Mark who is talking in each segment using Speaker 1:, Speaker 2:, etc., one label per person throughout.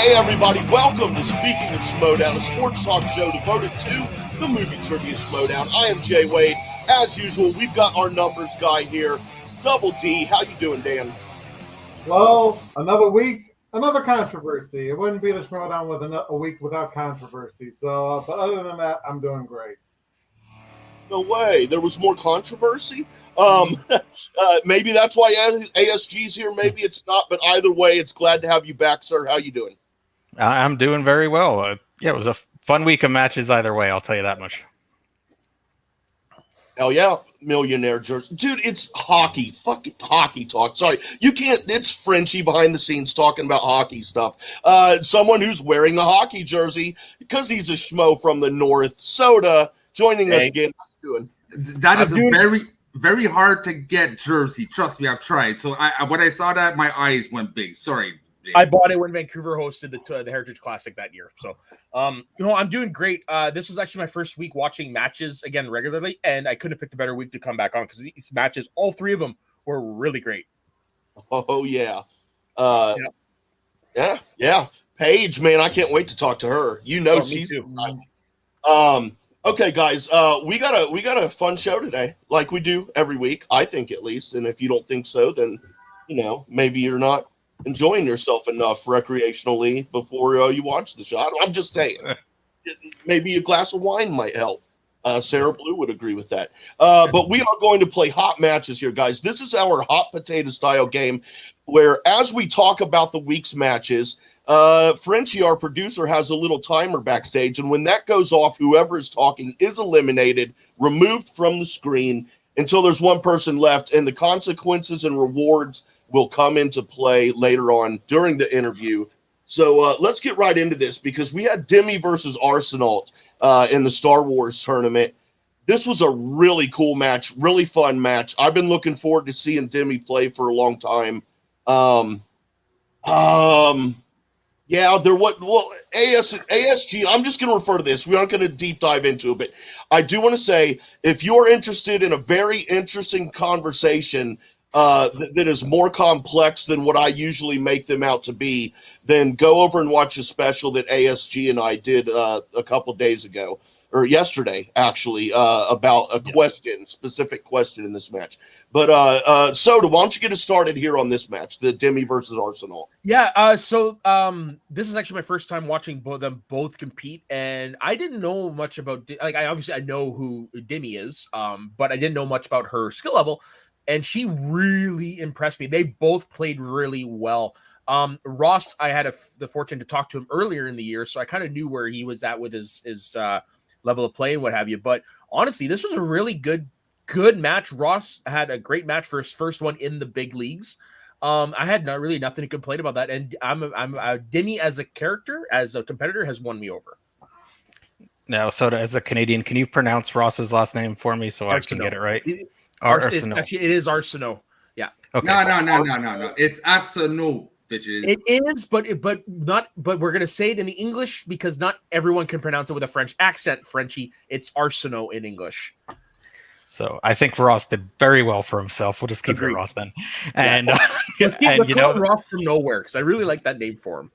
Speaker 1: Hey everybody, welcome to Speaking of Schmoedown, a sports talk show devoted to the movie trivia Schmoedown. I am Jay Wade. As usual, we've got our numbers guy here, Double D. How you doing, Dan?
Speaker 2: Well, another week, another controversy. It wouldn't be the Schmoedown with a week without controversy. So, but other than that, I'm doing great.
Speaker 1: No way. There was more controversy? Maybe that's why ASG's here. Maybe it's not. But either way, it's glad to have you back, sir. How you doing?
Speaker 3: I'm doing very well. Yeah, it was a fun week of matches either way, I'll tell you that much.
Speaker 1: Hell yeah, millionaire jersey. Dude, it's hockey. Fucking hockey talk. Sorry, you can't. It's Frenchie behind the scenes talking about hockey stuff. Someone who's wearing a hockey jersey because he's a schmo from the North. Soda joining us again. How you doing?
Speaker 4: That is a very, very hard to get jersey. Trust me, I've tried. So when I saw that, my eyes went big. Sorry.
Speaker 5: I bought it when Vancouver hosted the Heritage Classic that year. So, I'm doing great. This was actually my first week watching matches again regularly, and I couldn't have picked a better week to come back on because these matches, all three of them, were really great.
Speaker 1: Oh, yeah. Yeah. Paige, man, I can't wait to talk to her. You know, she's too. Okay, guys, we got a fun show today, like we do every week, I think at least. And if you don't think so, then maybe you're not enjoying yourself enough recreationally before you watch the show. I'm just saying, maybe a glass of wine might help. Sarah Blue would agree with that. But we are going to play hot matches here, guys. This is our hot potato style game where as we talk about the week's matches, Frenchie, our producer, has a little timer backstage. And when that goes off, whoever is talking is eliminated, removed from the screen until there's one person left. And the consequences and rewards will come into play later on during the interview. So let's get right into this because we had Demi versus Arsenal in the Star Wars tournament. This was a really cool match, really fun match. I've been looking forward to seeing Demi play for a long time. ASG, I'm just going to refer to this. We aren't going to deep dive into it, but I do want to say if you're interested in a very interesting conversation that is more complex than what I usually make them out to be, then go over and watch a special that ASG and I did a couple days ago, or yesterday, actually, about a specific question in this match. But Soda, why don't you get us started here on this match, the Demi versus Arsenal?
Speaker 5: Yeah, so this is actually my first time watching them both compete, and I didn't know much about, I know who Demi is, but I didn't know much about her skill level. And she really impressed me. They both played really well. Ross, I had the fortune to talk to him earlier in the year, so I kind of knew where he was at with his level of play and what have you. But honestly, this was a really good match. Ross had a great match for his first one in the big leagues. I had nothing to complain about that. And I'm Demi as a character, as a competitor, has won me over.
Speaker 3: Now, Soda, as a Canadian, can you pronounce Ross's last name for me so I can get it right?
Speaker 5: Actually, it is Arsenal. Yeah.
Speaker 4: Okay. No. It's Arsenal, bitches.
Speaker 5: It is, but we're gonna say it in the English because not everyone can pronounce it with a French accent. Frenchie, it's Arsenal in English.
Speaker 3: So I think Ross did very well for himself. We'll just keep it Ross then. And
Speaker 5: let's call him Ross from nowhere because I really like that name for him.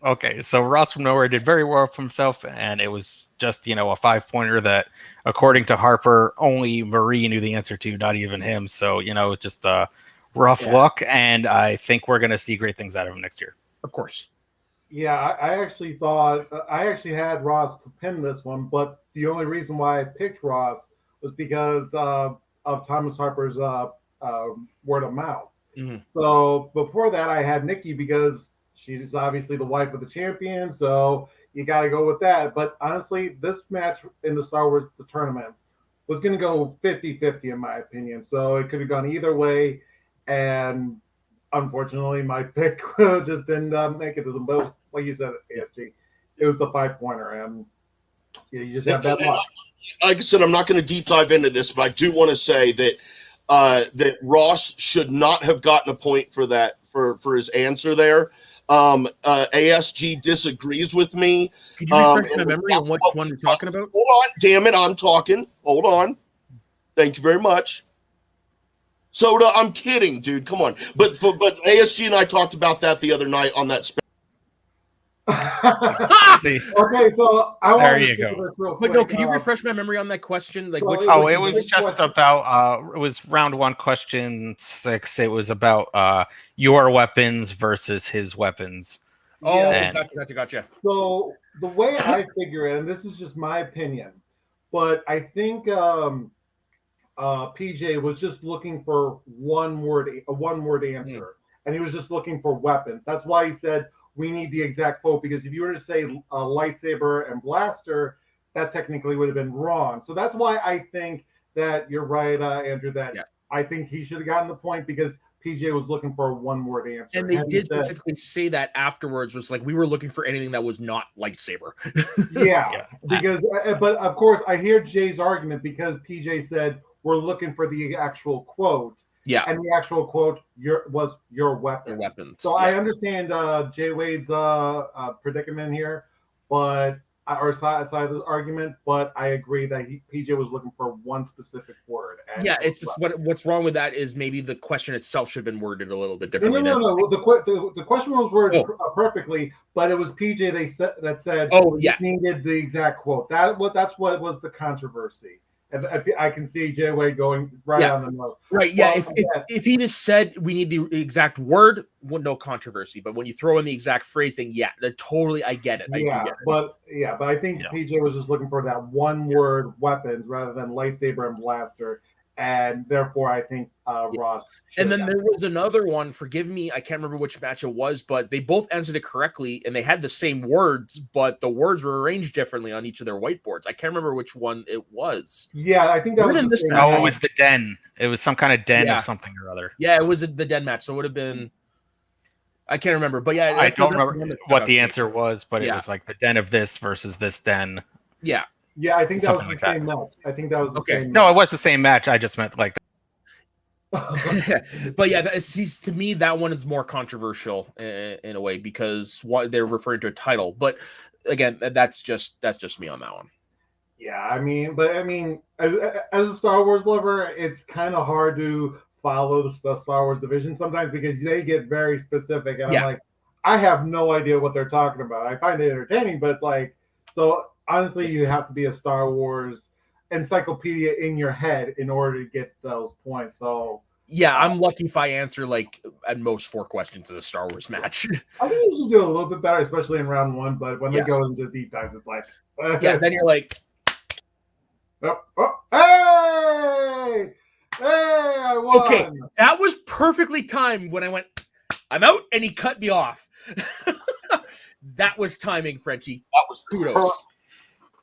Speaker 3: Okay, so Ross from nowhere did very well for himself, and it was just, a 5-pointer that, according to Harper, only Marie knew the answer to, not even him. So, just a rough luck, and I think we're going to see great things out of him next year.
Speaker 5: Of course.
Speaker 2: Yeah, I actually had Ross to pin this one, but the only reason why I picked Ross was because of Thomas Harper's word of mouth. Mm-hmm. So before that, I had Nikki because she's obviously the wife of the champion, so you got to go with that. But honestly, this match in the Star Wars tournament was going to go 50-50 in my opinion. So it could have gone either way. And unfortunately, my pick just didn't make it to them both. Like you said, AFG, it was the 5-pointer. And you just have that luck.
Speaker 1: Like I said, I'm not going to deep dive into this, but I do want to say that that Ross should not have gotten a point for that, for his answer there. ASG disagrees with me.
Speaker 5: Could you refresh my memory on which one you're talking about?
Speaker 1: Hold on, damn it, I'm talking. Hold on. Thank you very much. Soda, I'm kidding, dude. Come on. But ASG and I talked about that the other night on that
Speaker 2: Okay, so I want to
Speaker 3: go.
Speaker 2: this real
Speaker 5: But
Speaker 2: quick.
Speaker 5: no, can you refresh my memory on that question? Like, which
Speaker 3: it was just about it was round 1, question 6. It was about your weapons versus his weapons.
Speaker 5: Oh,
Speaker 2: Yeah.
Speaker 5: gotcha.
Speaker 2: So the way I figure it, and this is just my opinion, but I think PJ was just looking for a one word answer, and he was just looking for weapons. That's why he said we need the exact quote, because if you were to say lightsaber and blaster, that technically would have been wrong. So that's why I think that you're right, Andrew, that I think he should have gotten the point, because PJ was looking for a one word answer.
Speaker 5: And they did specifically say that afterwards, was like, we were looking for anything that was not lightsaber.
Speaker 2: Because, but of course, I hear Jay's argument, because PJ said we're looking for the actual quote.
Speaker 5: Yeah.
Speaker 2: And the actual quote was your weapons. So I understand Jay Wade's predicament here, but or side of the argument, but I agree that PJ was looking for one specific word.
Speaker 5: It's just what's wrong with that is maybe the question itself should have been worded a little bit differently.
Speaker 2: No. The question was worded perfectly, but it was PJ that said needed the exact quote. That's what was the controversy. And I can see Jay Wade going on the nose.
Speaker 5: Right, yeah. If he just said we need the exact word, no controversy. But when you throw in the exact phrasing, then totally I get it.
Speaker 2: But I think PJ was just looking for that one word weapons rather than lightsaber and blaster. And therefore, I think Ross.
Speaker 5: And then there was another one. Forgive me, I can't remember which match it was, but they both answered it correctly, and they had the same words, but the words were arranged differently on each of their whiteboards. I can't remember which one it was.
Speaker 2: Yeah, I think that was
Speaker 3: this. Oh, it was the den. It was some kind of den of something or other.
Speaker 5: Yeah, it was the den match. So it would have been. I can't remember, but
Speaker 3: I don't remember what the answer was, but it was like the den of this versus this den.
Speaker 5: Yeah.
Speaker 2: Yeah, I think that was the same match. I think that was the same.
Speaker 3: No, it was the same match. I just meant like.
Speaker 5: But to me, that one is more controversial in a way, because they're referring to a title. But again, that's just me on that one.
Speaker 2: Yeah, I mean, as a Star Wars lover, it's kind of hard to follow the Star Wars division sometimes, because they get very specific, and I'm like, I have no idea what they're talking about. I find it entertaining, but it's like, so honestly, you have to be a Star Wars encyclopedia in your head in order to get those points. So
Speaker 5: I'm lucky if I answer like at most 4 questions in a Star Wars match.
Speaker 2: I think you should do a little bit better, especially in round 1. But when they go into deep dives, it's like,
Speaker 5: then you're like,
Speaker 2: hey, I won.
Speaker 5: Okay, that was perfectly timed when I went, I'm out, and he cut me off. That was timing, Frenchie.
Speaker 1: That was
Speaker 5: kudos.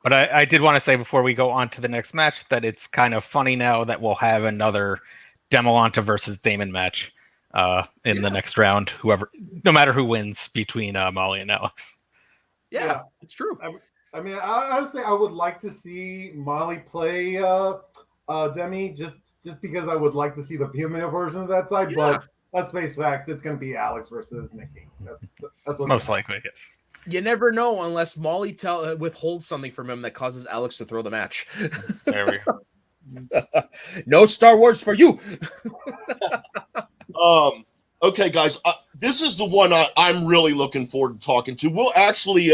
Speaker 3: But I did want to say before we go on to the next match that it's kind of funny now that we'll have another Demolanta versus Damon match in the next round. No matter who wins between Molly and Alex.
Speaker 5: Yeah, it's true.
Speaker 2: I mean, honestly, I would like to see Molly play Demi just because I would like to see the female version of that side. But let's face facts, it's going to be Alex versus Nikki. That's what
Speaker 3: most likely, yes.
Speaker 5: You never know unless Molly withholds something from him that causes Alex to throw the match.
Speaker 3: There we go.
Speaker 5: No Star Wars for you.
Speaker 1: Okay, guys, this is the one I'm really looking forward to talking to. We'll actually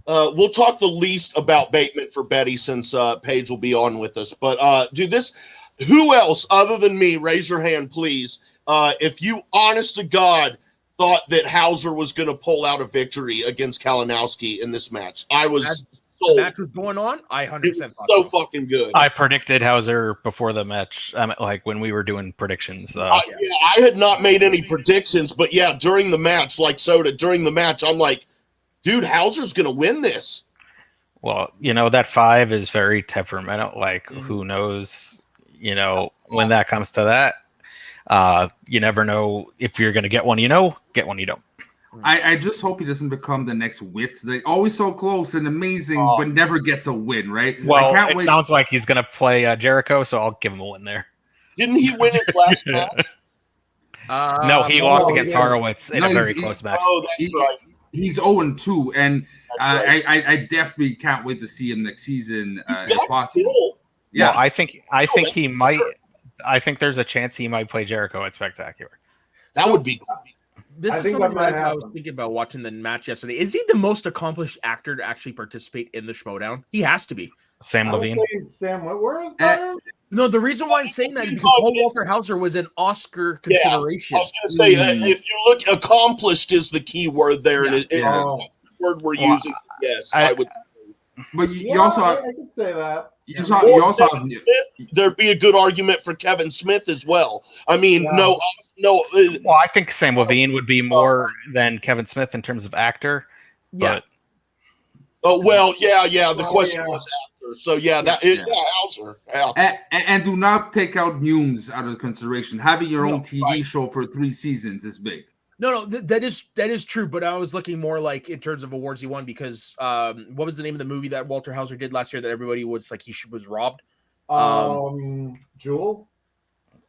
Speaker 1: we'll talk the least about Bateman for Betty, since Paige will be on with us. But who else other than me? Raise your hand, please. If you, honest to God, thought that Hauser was going to pull out a victory against Kalinowski in this match.
Speaker 5: The match was going on. I 100% thought
Speaker 1: so fucking good.
Speaker 3: I predicted Hauser before the match, like when we were doing predictions.
Speaker 1: I had not made any predictions, but during the match, like Soda, during the match, I'm like, dude, Hauser's going to win this.
Speaker 3: Well, that 5 is very temperamental. Like, who knows, when that comes to that. You never know if you're going to get one, get one, you don't.
Speaker 4: I just hope he doesn't become the next Witz. They're always so close and amazing, but never gets a win, right?
Speaker 3: Well, it sounds like he's going to play Jericho, so I'll give him a win there.
Speaker 1: Didn't he win his last match?
Speaker 3: No, he lost against Horowitz in a very close match.
Speaker 1: Oh, that's right.
Speaker 4: He's 0-2, and I definitely can't wait to see him next season. If possible.
Speaker 3: Yeah, well, I think he might. I think there's a chance he might play Jericho at Spectacular.
Speaker 1: That would be cool.
Speaker 5: This is something that I was thinking about watching the match yesterday. Is he the most accomplished actor to actually participate in the Schmoedown? He has to be.
Speaker 3: Sam Levine.
Speaker 2: Sam Whitworth.
Speaker 5: No, the reason why I'm saying that is because Paul Walter Hauser was an Oscar consideration.
Speaker 1: I was going to say, if you look, accomplished is the key word there.
Speaker 5: Yeah.
Speaker 1: And the word we're using, yes, I would.
Speaker 4: But you also,
Speaker 2: I can say that.
Speaker 4: You also have,
Speaker 1: there'd be a good argument for Kevin Smith as well. I mean, no.
Speaker 3: Well, I think Sam Levine would be more than Kevin Smith in terms of actor.
Speaker 5: Yeah.
Speaker 1: But, the question was actor. So Hauser. Yeah.
Speaker 4: And do not take out Humes out of consideration. Having your own TV show for 3 seasons is big.
Speaker 5: No, that is true. But I was looking more like in terms of awards he won because what was the name of the movie that Walter Hauser did last year that everybody was like was robbed?
Speaker 2: Jewel.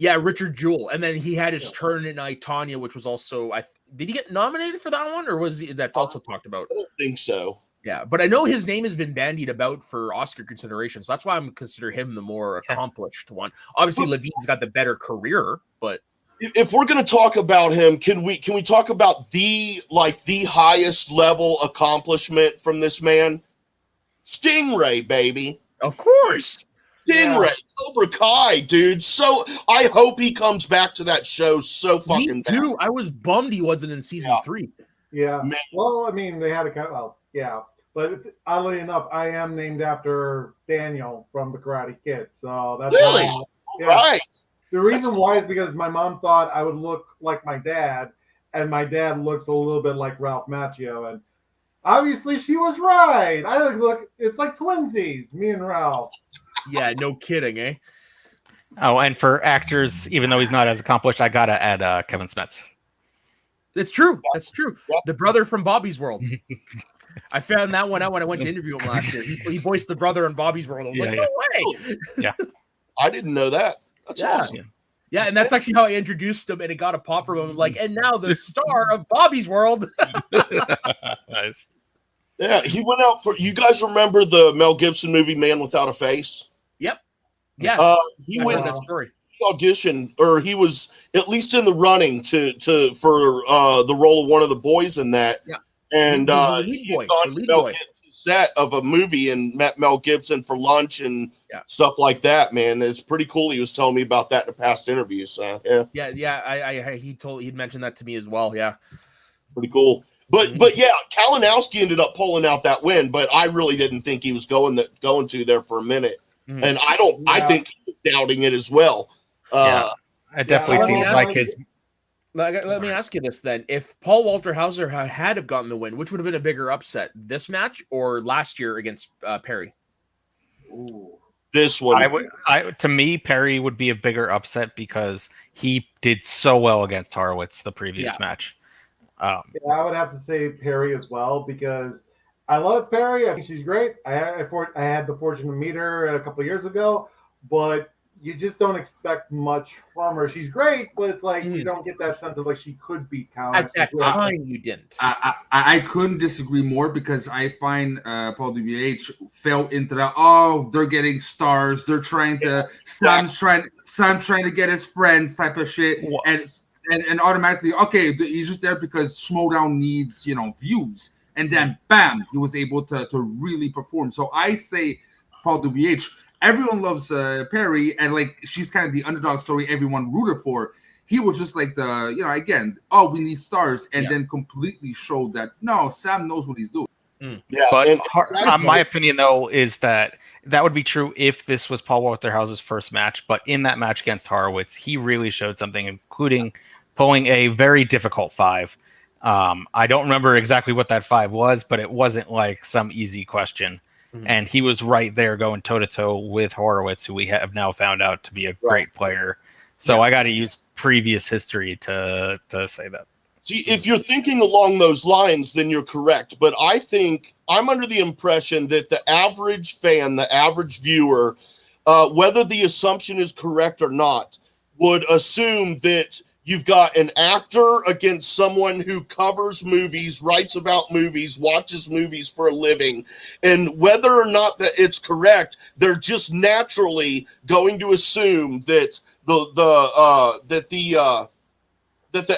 Speaker 5: Yeah, Richard Jewell, and then he had his turn in I, Tonya, which was also did he get nominated for that one, or was that also talked about?
Speaker 1: I don't think so.
Speaker 5: Yeah, but I know his name has been bandied about for Oscar consideration, so that's why I'm consider him the more accomplished one. Obviously, Levine's got the better career, but
Speaker 1: if we're going to talk about him, can we talk about the highest level accomplishment from this man? Stingray, baby.
Speaker 5: Of course.
Speaker 1: Stingray, Cobra Kai, dude. So I hope he comes back to that show so fucking
Speaker 5: Me too. I was bummed he wasn't in season 3.
Speaker 2: Yeah.
Speaker 1: Man.
Speaker 2: Well, I mean, they had a kind of, yeah. But oddly enough, I am named after Daniel from the Karate Kid. So that's
Speaker 1: really right.
Speaker 2: The reason why is because my mom thought I would look like my dad, and my dad looks a little bit like Ralph Macchio, and obviously she was right. I look, it's like twinsies, me and Ralph.
Speaker 5: Yeah, no kidding, eh?
Speaker 3: Oh, and for actors, even though he's not as accomplished, I gotta add Kevin Smith.
Speaker 5: That's true. That's true. Yep. The brother from Bobby's World. I found that one out when I went to interview him last year. He voiced the brother in Bobby's World. I was like, no way.
Speaker 3: Yeah.
Speaker 1: I didn't know that. That's awesome.
Speaker 5: Yeah, and that's actually how I introduced him, and it got a pop from him. Like, and now the star of Bobby's World.
Speaker 3: Nice.
Speaker 1: Yeah, he went out for. You guys remember the Mel Gibson movie Man Without a Face?
Speaker 5: Yep. Yeah.
Speaker 1: He went
Speaker 5: that story.
Speaker 1: Audition, or he was at least in the running for the role of one of the boys in that.
Speaker 5: Yeah.
Speaker 1: And
Speaker 5: the lead boy.
Speaker 1: Set of a movie and met Mel Gibson for lunch and stuff like that. Man, it's pretty cool. He was telling me about that in a past interview. So
Speaker 5: he'd mentioned that to me as well. Yeah,
Speaker 1: pretty cool. But Kalinowski ended up pulling out that win, but I really didn't think he was going to there for a minute, and I think he was doubting it as well.
Speaker 3: It definitely seems like his.
Speaker 5: Let me ask you this then: if Paul Walter Hauser had gotten the win, which would have been a bigger upset, this match or last year against Perry?
Speaker 2: Ooh.
Speaker 1: This one,
Speaker 3: to me, Perry would be a bigger upset because he did so well against Horowitz the previous match.
Speaker 2: I would have to say Perry as well because I love Perry. I think she's great. I had the fortune to meet her a couple of years ago, but you just don't expect much from her. She's great, but it's like you don't get that sense of like she could be counted.
Speaker 5: At that time, you didn't.
Speaker 4: I couldn't disagree more because I find Paul WH fell into that. Oh, they're getting stars. They're trying to. Sam's trying to get his friends type of shit, and automatically, okay, he's just there because Schmoedown needs views, and then bam, he was able to really perform. So I say Paul WH. Everyone loves Perry, and like she's kind of the underdog story everyone rooted for. He was just like we need stars, and then completely showed that no, Sam knows what he's doing.
Speaker 1: Yeah,
Speaker 3: but my opinion though is that would be true if this was Paul Walter Hauser's first match. But in that match against Horowitz, he really showed something, including pulling a very difficult 5. I don't remember exactly what that 5 was, but it wasn't like some easy question. And he was right there going toe-to-toe with Horowitz, who we have now found out to be a great player. So I got to use previous history to say that.
Speaker 1: See, if you're thinking along those lines, then you're correct. But I think I'm under the impression that the average fan, the average viewer, whether the assumption is correct or not, would assume that you've got an actor against someone who covers movies, writes about movies, watches movies for a living. And whether or not that it's correct, they're just naturally going to assume that the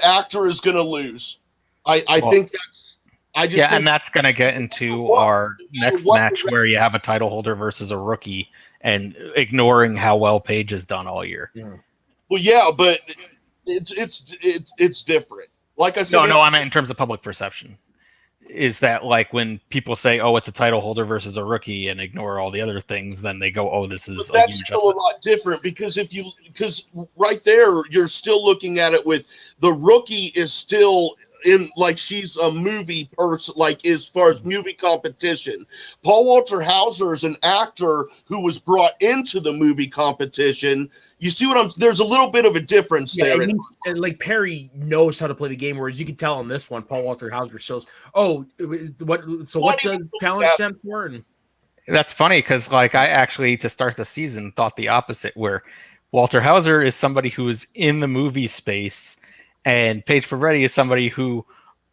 Speaker 1: actor is going to lose. I think that's. I just think
Speaker 3: and that's going to get into our next match where you have a title holder versus a rookie, and ignoring how well Paige has done all year.
Speaker 5: Yeah.
Speaker 1: Well, yeah, but it's different. Like I said,
Speaker 3: No, I meant in terms of public perception. Is that like when people say, "Oh, it's a title holder versus a rookie," and ignore all the other things, then they go, "Oh, this is a
Speaker 1: that's
Speaker 3: huge
Speaker 1: still
Speaker 3: upset."
Speaker 1: a lot different because right there you're still looking at it with the rookie is still in, like, she's a movie person, like as far as movie competition. Paul Walter Hauser is an actor who was brought into the movie competition. You see what there's a little bit of a difference there.
Speaker 5: And like Perry knows how to play the game, whereas you can tell on this one, Paul Walter Hauser shows, what does talent stand for? And
Speaker 3: that's funny because, like, I actually, to start the season, thought the opposite, where Walter Hauser is somebody who is in the movie space, and Paige Frabetti is somebody who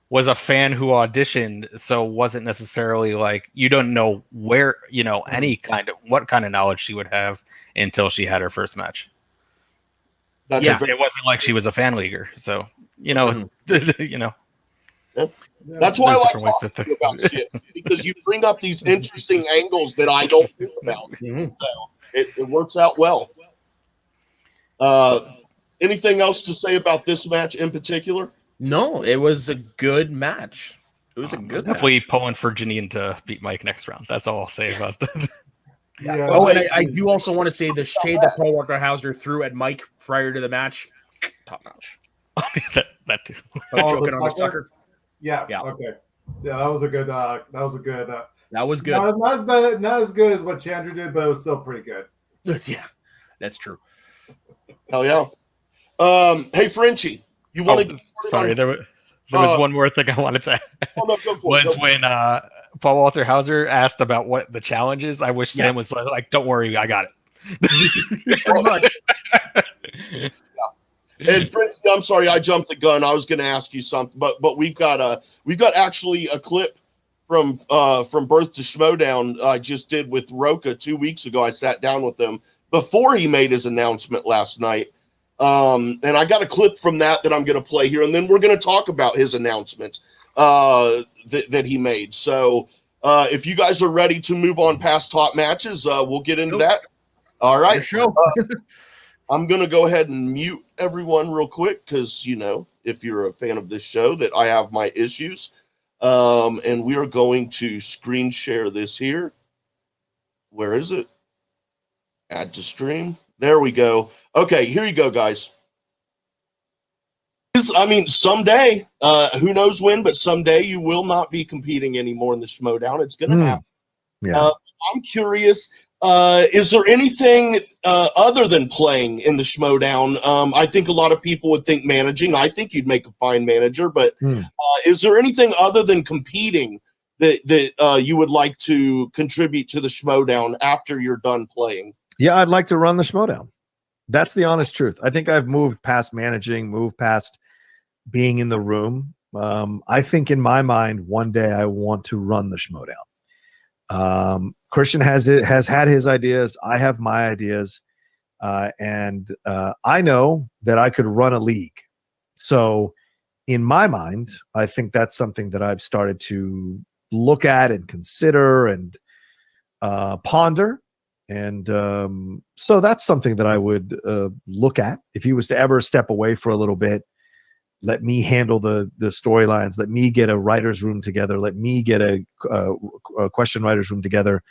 Speaker 3: was a fan who auditioned, so wasn't necessarily like, you don't know where, what kind of knowledge she would have until she had her first match. It wasn't like she was a fan leaguer, so
Speaker 1: That's why I like talking about shit, because you bring up these interesting angles that I don't think about. So it works out well. Anything else to say about this match in particular?
Speaker 5: No, it was a good match. It was a good
Speaker 3: definitely
Speaker 5: match.
Speaker 3: pulling for Janine to beat Mike next round. That's all I'll say about that.
Speaker 2: Yeah.
Speaker 5: Oh, and I do also want to say the shade that Paul Walter Hauser threw at Mike prior to the match, top notch.
Speaker 3: that too.
Speaker 5: Joking on the sucker.
Speaker 2: Yeah. Okay. Yeah, that was a good. That was good.
Speaker 5: That was good.
Speaker 2: Not as good as what Chandra did, but it was still pretty good.
Speaker 5: Yeah, that's true.
Speaker 1: Hell yeah. Hey, Frenchie, you want to?
Speaker 3: Sorry, there was one more thing I wanted to. When Paul Walter Hauser asked about what the challenge is. I wish Sam was like, "Don't worry, I got it."
Speaker 5: Pretty much.
Speaker 1: And Frenchie, I'm sorry, I jumped the gun. I was going to ask you something, but we've got actually a clip from Birth to Schmoedown I just did with Roca 2 weeks ago. I sat down with him before he made his announcement last night. And I got a clip from that I'm going to play here, and then we're going to talk about his announcement that he made. So if you guys are ready to move on past top matches, we'll get into that. All right. I'm going to go ahead and mute everyone real quick because, if you're a fan of this show, that I have my issues. And we are going to screen share this here. Where is it? Add to stream. There we go. Okay, here you go, guys. Someday, who knows when, but someday you will not be competing anymore in the Schmoedown. It's going to happen.
Speaker 6: Yeah.
Speaker 1: I'm curious, is there anything other than playing in the Schmoedown? I think a lot of people would think managing. I think you'd make a fine manager, but is there anything other than competing that you would like to contribute to the Schmoedown after you're done playing?
Speaker 6: Yeah, I'd like to run the Schmoedown. That's the honest truth. I think I've moved past managing, moved past being in the room. I think in my mind, one day I want to run the Schmoedown. Christian has had his ideas. I have my ideas. And I know that I could run a league. So in my mind, I think that's something that I've started to look at and consider and ponder. And so that's something that I would look at. If he was to ever step away for a little bit, let me handle the storylines, let me get a writer's room together, let me get a question writer's room together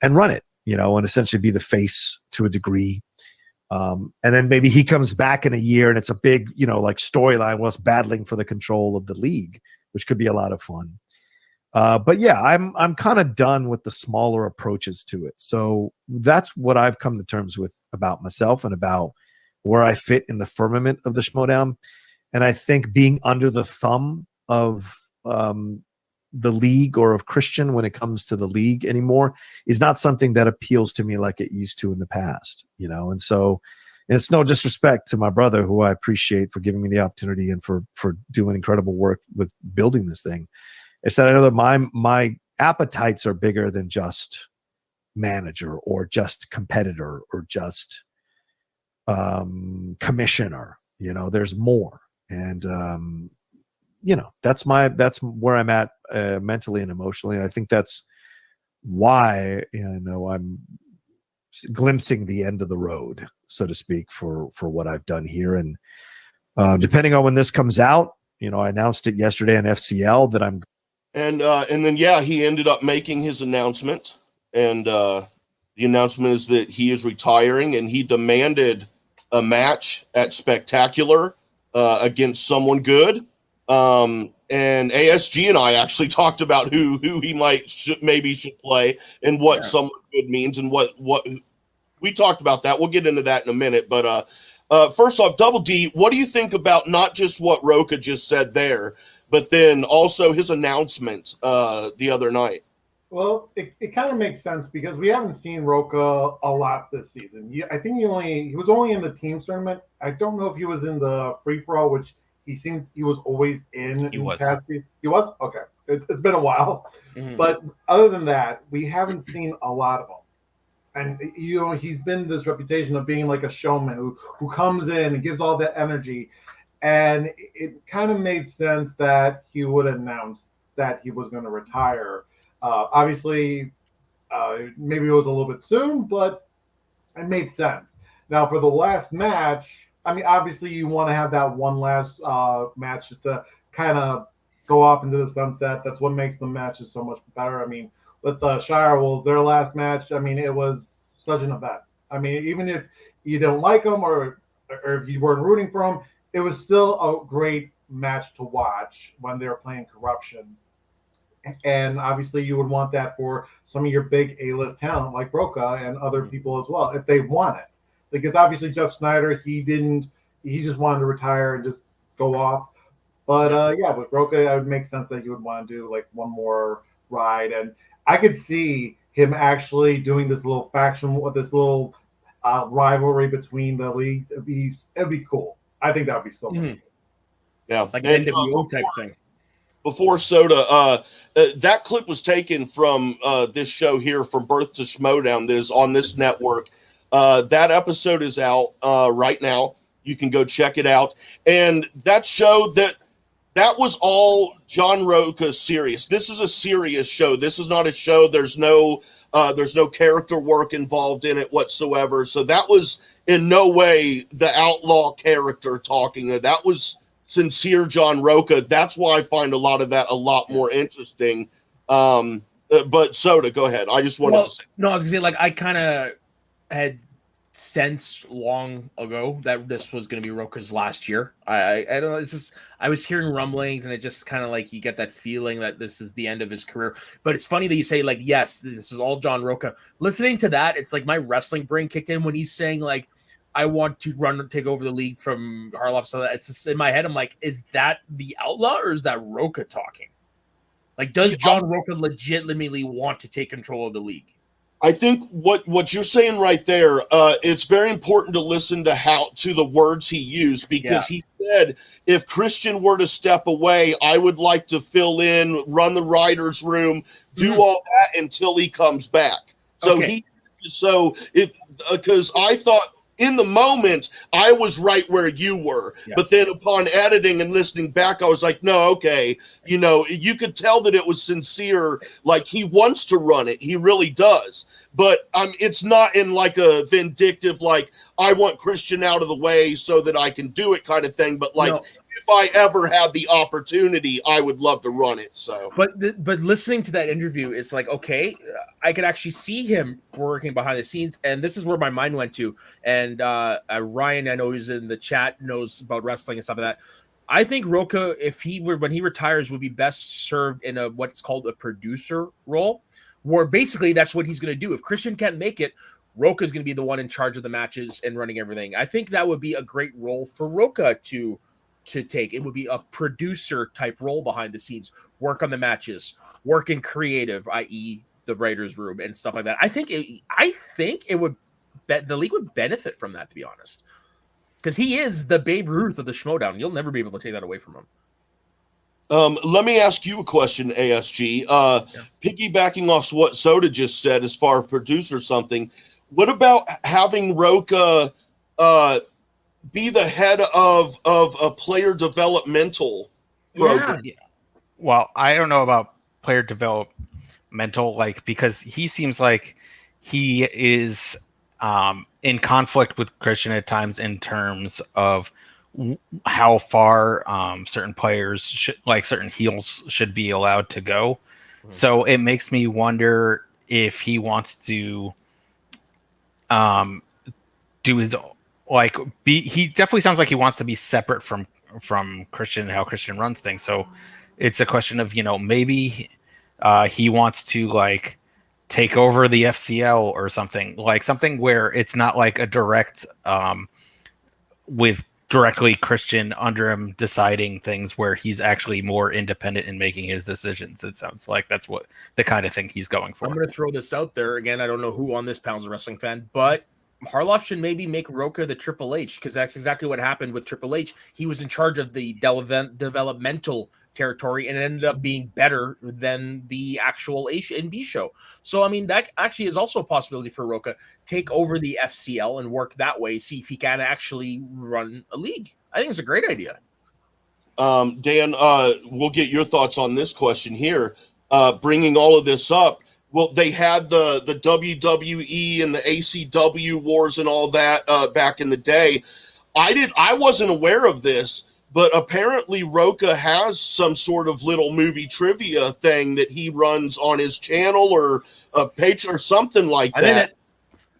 Speaker 6: and run it, and essentially be the face to a degree. And then maybe he comes back in a year and it's a big, like storyline with us battling for the control of the league, which could be a lot of fun. But yeah, I'm kind of done with the smaller approaches to it. So that's what I've come to terms with about myself and about where I fit in the firmament of the Schmoedown. And I think being under the thumb of the league or of Christian when it comes to the league anymore is not something that appeals to me like it used to in the past, And so it's no disrespect to my brother, who I appreciate for giving me the opportunity and for doing incredible work with building this thing. It's that I know that my appetites are bigger than just manager or just competitor or just commissioner. There's more. And that's where I'm at mentally and emotionally. And I think that's why I'm glimpsing the end of the road, so to speak, for what I've done here. And depending on when this comes out, I announced it yesterday on FCL that I'm.
Speaker 1: And then he ended up making his announcement, and the announcement is that he is retiring, and he demanded a match at Spectacular against someone good. And ASG and I actually talked about who he maybe should play, and what someone good means, and what we talked about that. We'll get into that in a minute. But first off, Double D, what do you think about not just what Rocha just said there, but then also his announcement the other night?
Speaker 2: Well, it kind of makes sense because we haven't seen Rocha a lot this season. I think he was only in the teams tournament. I don't know if he was in the free for all, which he was always in.
Speaker 3: He was.
Speaker 2: Past season. He was? Okay. It's been a while.
Speaker 5: Mhm.
Speaker 2: But other than that, we haven't seen a lot of him. And he's been this reputation of being like a showman who comes in and gives all that energy. And it kind of made sense that he would announce that he was going to retire. Obviously, maybe it was a little bit soon, but it made sense. Now, for the last match, I mean, obviously, you want to have that one last match just to kind of go off into the sunset. That's what makes the matches so much better. I mean, with the Shire Wolves, their last match, I mean, it was such an event. I mean, even if you don't like them or if you weren't rooting for them, it was still a great match to watch when they were playing Corruption. And obviously, you would want that for some of your big A-list talent like Rocha and other people as well, if they want it. Because obviously, Jeff Snyder, he just wanted to retire and just go off. But with Rocha, it would make sense that you would want to do like one more ride. And I could see him actually doing this little faction, this little rivalry between the leagues. It'd be cool. I think that would be so much.
Speaker 1: Yeah,
Speaker 5: Like an NWO type thing.
Speaker 1: Before Soda, that clip was taken from this show here, From Birth to Schmoedown, that is on this network. That episode is out right now. You can go check it out. And that show, that was all John Rocha serious. This is a serious show. This is not a show. There's no character work involved in it whatsoever. So that was in no way the Outlaw character talking. That was sincere John Rocha. That's why I find a lot of that a lot more interesting. But Soda, go ahead. I just wanted to say.
Speaker 5: No, I was gonna say, like, I kind of had sensed long ago that this was going to be Rocha's last year. I don't know. It's just, I was hearing rumblings, and it just kind of like, you get that feeling that this is the end of his career. But it's funny that you say, like, yes, this is all John Rocha. Listening to that, it's like my wrestling brain kicked in when he's saying, like, I want to take over the league from Harloff. So it's just in my head, I'm like, is that the Outlaw or is that Rocha talking? Like, does John Rocha legitimately want to take control of the league?
Speaker 1: I think what you're saying right there, it's very important to listen to the words he used, because he said, if Christian were to step away, I would like to fill in, run the writer's room, do all that until he comes back. So because I thought, in the moment, I was right where you were. Yes. But then upon editing and listening back, I was like, no, okay. You could tell that it was sincere. Like, he wants to run it. He really does. But it's not in like a vindictive, like, I want Christian out of the way so that I can do it kind of thing. But like, if I ever had the opportunity, I would love to run it. So,
Speaker 5: but listening to that interview, it's like, okay, I could actually see him working behind the scenes, and this is where my mind went to. And Ryan, I know he's in the chat, knows about wrestling and stuff like that. I think Rocha, when he retires, would be best served in what's called a producer role, where basically that's what he's going to do. If Christian can't make it, Rocha is going to be the one in charge of the matches and running everything. I think that would be a great role for Rocha to take. It would be a producer type role behind the scenes, work on the matches, work in creative, i.e. the writer's room and stuff like that. I think it would the league would benefit from that, to be honest, because he is the Babe Ruth of the Schmoedown. You'll never be able to take that away from him.
Speaker 1: Let me ask you a question, ASG. Piggybacking off what Soda just said, as far as producer something, what about having Rocha be the head of a player developmental
Speaker 5: Yeah.
Speaker 3: Well, I don't know about player developmental, like, because he seems like he is in conflict with Christian at times in terms of how far certain players should, like certain heels should be allowed to go. So it makes me wonder if he wants to do his, like, he definitely sounds like he wants to be separate from Christian and how Christian runs things. So it's a question of, maybe he wants to like take over the FCL or something where it's not like a direct with directly Christian under him deciding things, where he's actually more independent in making his decisions. It sounds like that's what the kind of thing he's going for.
Speaker 5: I'm going to throw this out there again. I don't know who on this panel is a wrestling fan, but Harloff should maybe make Roca the Triple H, because that's exactly what happened with Triple H. He was in charge of the developmental territory, and it ended up being better than the actual HNB show. So, I mean, that actually is also a possibility for Roca. Take over the FCL and work that way, see if he can actually run a league. I think it's a great idea.
Speaker 1: Dan, we'll get your thoughts on this question here. Bringing all of this up, well, they had the WWE and the ACW wars and all that back in the day. I wasn't aware of this, but apparently Roca has some sort of little movie trivia thing that he runs on his channel or a page or something like that.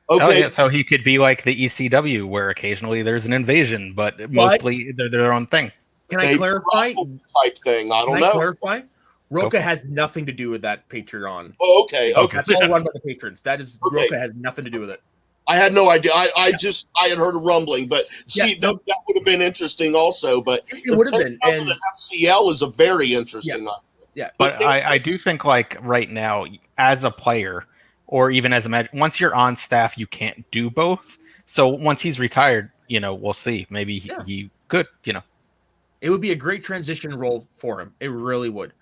Speaker 3: Okay, oh, yeah, so he could be like the ECW, where occasionally there's an invasion, but mostly they're their own thing.
Speaker 5: Can I clarify?
Speaker 1: Type thing. I don't know.
Speaker 5: Clarify? Roca has nothing to do with that Patreon.
Speaker 1: Oh, okay.
Speaker 5: That's all run by the patrons. That is okay. Roca has nothing to do with it.
Speaker 1: I had no idea. I had heard a rumbling, but that would have been interesting also. But
Speaker 5: it would have been.
Speaker 1: And the FCL is a very interesting idea.
Speaker 5: Yeah,
Speaker 3: but I do think, like, right now, as a player or even as a once you're on staff, you can't do both. So once he's retired, we'll see. Maybe he could.
Speaker 5: It would be a great transition role for him. It really would.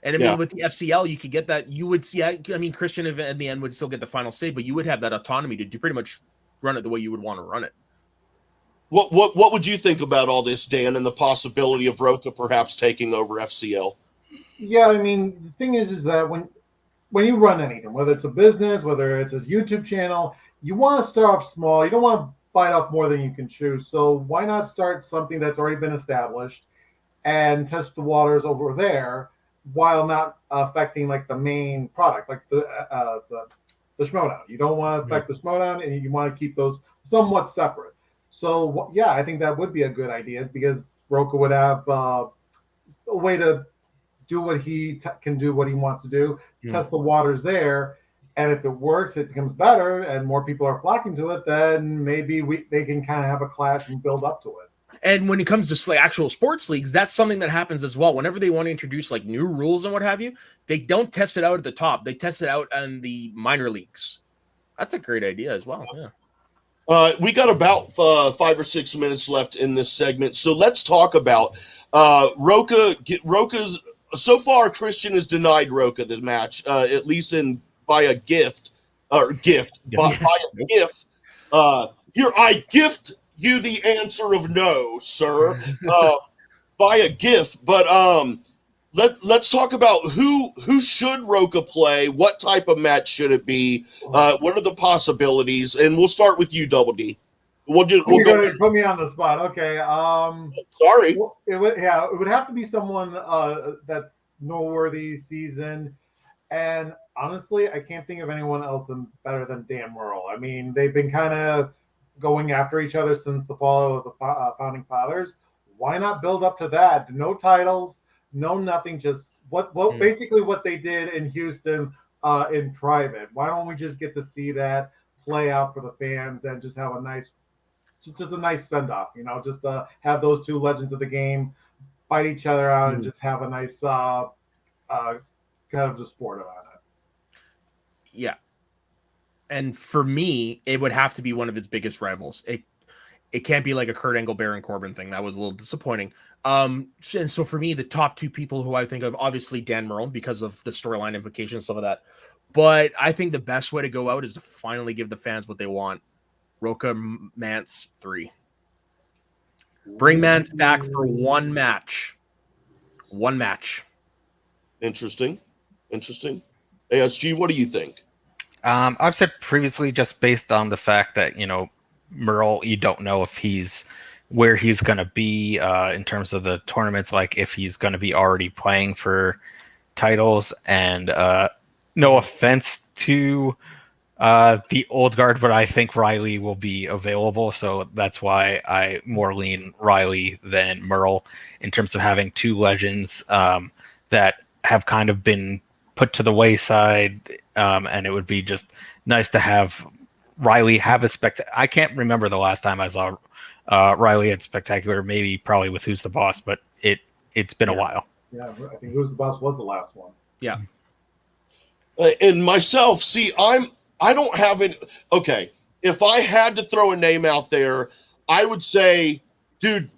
Speaker 5: And I mean, with the FCL, you could get that. You would see. I mean, Christian in the end would still get the final say, but you would have that autonomy to pretty much run it the way you would want to run it.
Speaker 1: What would you think about all this, Dan, and the possibility of Roca perhaps taking over FCL?
Speaker 2: Yeah, I mean, the thing is that when you run anything, whether it's a business, whether it's a YouTube channel, you want to start off small. You don't want to bite off more than you can chew. So why not start something that's already been established and test the waters over there, while not affecting like the main product, like the Schmoedown. You don't want to affect the Schmoedown, and you want to keep those somewhat separate. So yeah, I think that would be a good idea, because Roca would have a way to do what he can do, what he wants to do, test the waters there, and if it works, it becomes better, and more people are flocking to it, then maybe they can kind of have a clash and build up to it.
Speaker 5: And when it comes to like actual sports leagues, that's something that happens as well. Whenever they want to introduce like new rules and what have you, they don't test it out at the top. They test it out in the minor leagues. That's a great idea as well. Yeah.
Speaker 1: We got about 5 or 6 minutes left in this segment, so let's talk about Roca's. So far, Christian has denied Roca the match, at least by a gift. By a gift. Here, I gift you the answer of no, sir, by a gift. But let's talk about who should Roca play. What type of match should it be? What are the possibilities? And we'll start with you, Double D. We'll
Speaker 2: go. Put me on the spot. Okay.
Speaker 1: Sorry.
Speaker 2: It would have to be someone that's noteworthy, seasoned, and honestly, I can't think of anyone else better than Dan Murrell. I mean, they've been kind of going after each other since the fall of the founding fathers. Why not build up to that? No titles, no nothing. Just basically what they did in Houston in private. Why don't we just get to see that play out for the fans and just have a nice send off? Just have those two legends of the game fight each other out and just have a nice kind of just sport about it.
Speaker 5: Yeah. And for me, it would have to be one of its biggest rivals. It can't be like a Kurt Angle, Baron Corbin thing. That was a little disappointing. And so for me, the top two people who I think of, obviously Dan Murrell, because of the storyline implications, some of that. But I think the best way to go out is to finally give the fans what they want. Roca Mance 3. Bring Mance back for one match. One match.
Speaker 1: Interesting. ASG, what do you think?
Speaker 3: I've said previously, just based on the fact that, Merle, you don't know if where he's going to be in terms of the tournaments, like if he's going to be already playing for titles. And no offense to the old guard, but I think Riley will be available. So that's why I more lean Riley than Merle in terms of having two legends that have kind of been put to the wayside. And it would be just nice to have Riley have a I can't remember the last time I saw Riley at Spectacular, probably with Who's the Boss, but it's been a while.
Speaker 2: Yeah, I think Who's the Boss was the last one.
Speaker 5: Yeah.
Speaker 1: And myself, I don't have it. Okay, if I had to throw a name out there, I would say, dude,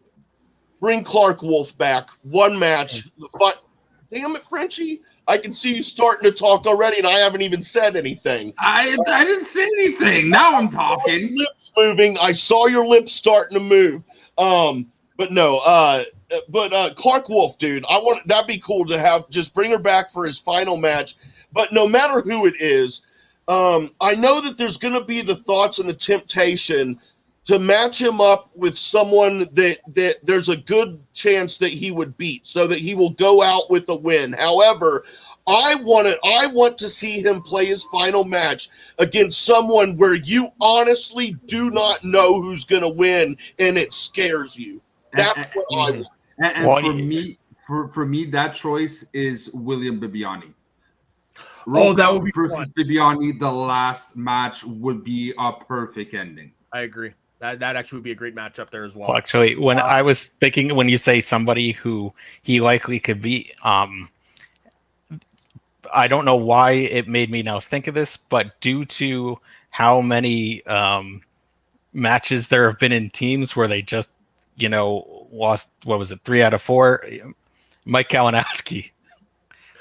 Speaker 1: bring Clark Wolf back. One match. But damn it, Frenchie, I can see you starting to talk already, and I haven't even said anything.
Speaker 4: I didn't say anything. Now I'm talking.
Speaker 1: Lips moving. I saw your lips starting to move. But no. But Clark Wolf, dude, that'd be cool to have. Just bring her back for his final match. But no matter who it is, I know that there's going to be the thoughts and the temptation to match him up with someone that there's a good chance that he would beat, so that he will go out with a win. However, I want to see him play his final match against someone where you honestly do not know who's going to win, and it scares you. That's what I want.
Speaker 4: And for me, that choice is William Bibiani.
Speaker 5: That would be
Speaker 4: versus
Speaker 5: fun.
Speaker 4: Bibiani. The last match would be a perfect ending.
Speaker 5: I agree. That actually would be a great matchup there as well.
Speaker 3: Well, actually, when I was thinking, when you say somebody who he likely could be, I don't know why it made me now think of this, but due to how many matches there have been in teams where they just, lost, 3 out of 4, Mike Kalinowski.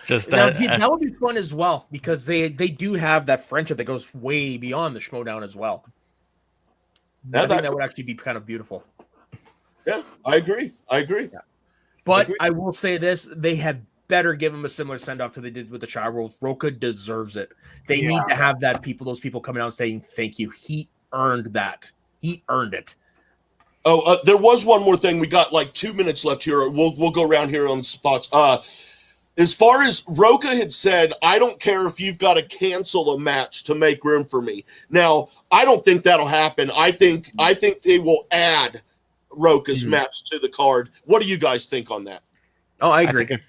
Speaker 5: That would be fun as well, because they do have that friendship that goes way beyond the Schmoedown as well. I think that would actually be kind of beautiful.
Speaker 1: Yeah, I agree. Yeah.
Speaker 5: But I will say this: they had better give him a similar send off to they did with the Child World. Roca deserves it. They need to have those people coming out and saying thank you. He earned that. He earned it.
Speaker 1: Oh, there was one more thing. We got like 2 minutes left here. We'll go around here on some thoughts. As far as Roca had said, I don't care if you've got to cancel a match to make room for me. Now, I don't think that'll happen. I think they will add Roca's match to the card. What do you guys think on that?
Speaker 5: Oh, I agree.
Speaker 3: I think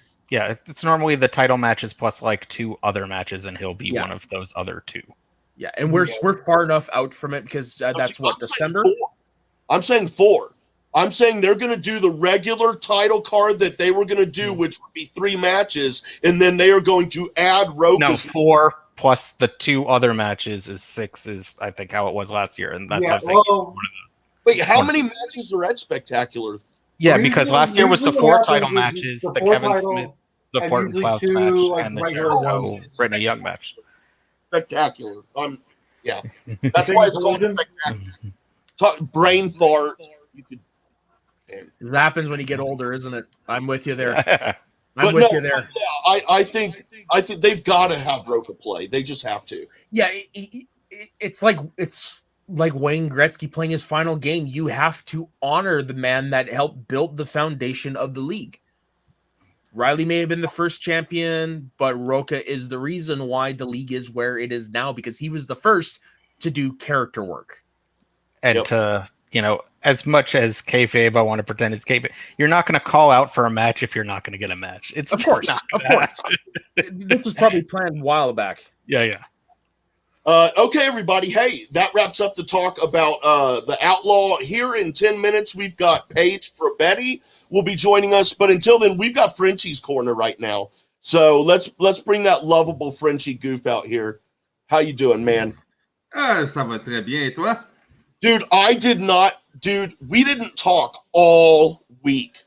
Speaker 3: it's normally the title matches plus like 2 other matches, and he'll be one of those other 2.
Speaker 5: Yeah, and we're far enough out from it because that's December.
Speaker 1: I'm saying 4. I'm saying they're going to do the regular title card that they were going to do, which would be 3 matches, and then they are going to add Roca's.
Speaker 3: No, 4 plus the 2 other matches is 6, is I think how it was last year, and that's how I'm saying.
Speaker 1: Wait, how many matches are at Spectacular?
Speaker 3: Yeah, because last year was the 4 title matches, the Kevin Smith, the Fort Klaus match, and the Jericho Brittany Young match.
Speaker 1: Spectacular. Yeah, that's why it's called Spectacular. Brain fart. You could.
Speaker 5: It happens when you get older, isn't it? I'm with you there.
Speaker 1: You there. Yeah, I think they've got to have Roca play. They just have to.
Speaker 5: Yeah, it's like Wayne Gretzky playing his final game. You have to honor the man that helped build the foundation of the league. Riley may have been the first champion, but Roca is the reason why the league is where it is now, because he was the first to do character work.
Speaker 3: And as much as kayfabe, I want to pretend it's kayfabe. You're not going to call out for a match if you're not going to get a match. It's
Speaker 5: of course. This was probably planned a while back.
Speaker 3: Yeah.
Speaker 1: Okay, everybody. Hey, that wraps up the talk about the Outlaw. Here in 10 minutes, we've got Paige Frabetti will be joining us. But until then, we've got Frenchie's Corner right now. So let's bring that lovable Frenchie goof out here. How you doing, man?
Speaker 4: Ça va très bien, et toi?
Speaker 1: Dude, we didn't talk all week.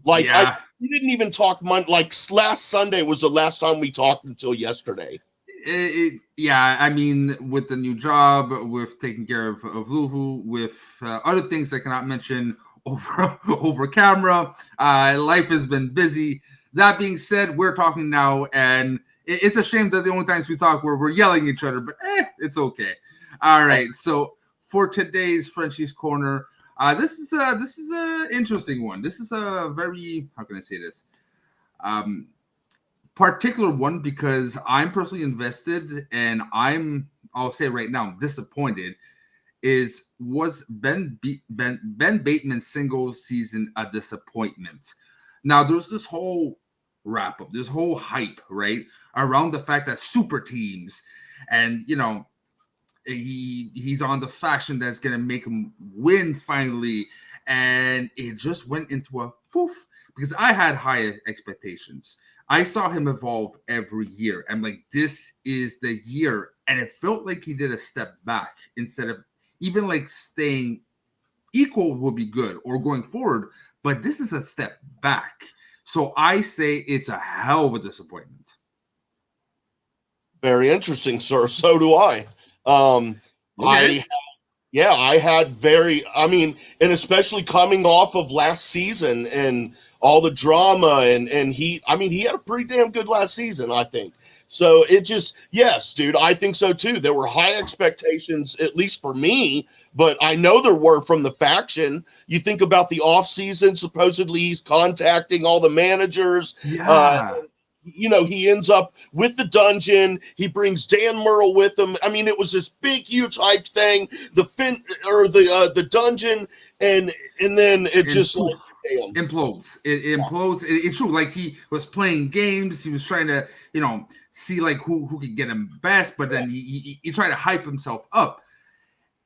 Speaker 1: We didn't even talk Monday. Like last Sunday was the last time we talked until yesterday.
Speaker 4: I mean, with the new job, with taking care of Luvu, with other things I cannot mention over camera, life has been busy. That being said, we're talking now, and it's a shame that the only times we talk we're yelling at each other, but it's okay. All right, so for today's Frenchie's Corner, this is a interesting one. This is a very, how can I say this? Particular one because I'm personally invested, and I'll say right now, disappointed. Was Ben Bateman's single season a disappointment? Now, there's this whole wrap up, this whole hype, right, around the fact that super teams, and he's on the faction that's gonna make him win finally, and it just went into a poof because I had high expectations. I saw him evolve every year. I'm like, this is the year, and it felt like he did a step back instead of even like staying equal would be good or going forward, but this is a step back. So I say it's a hell of a disappointment.
Speaker 1: Very interesting, sir. So do I.
Speaker 4: Okay.
Speaker 1: I had and especially coming off of last season and all the drama and he had a pretty damn good last season, I think. So it just, yes, dude, I think so too. There were high expectations, at least for me, but I know there were from the faction. You think about the off season, supposedly he's contacting all the managers.
Speaker 4: Yeah.
Speaker 1: He ends up with the dungeon. He brings Dan Murrell with him. I mean, it was this big, huge hype thing. The dungeon, and then it just like,
Speaker 4: implodes. It implodes. It's true. Like he was playing games. He was trying to, see like who could get him best, but then he tried to hype himself up.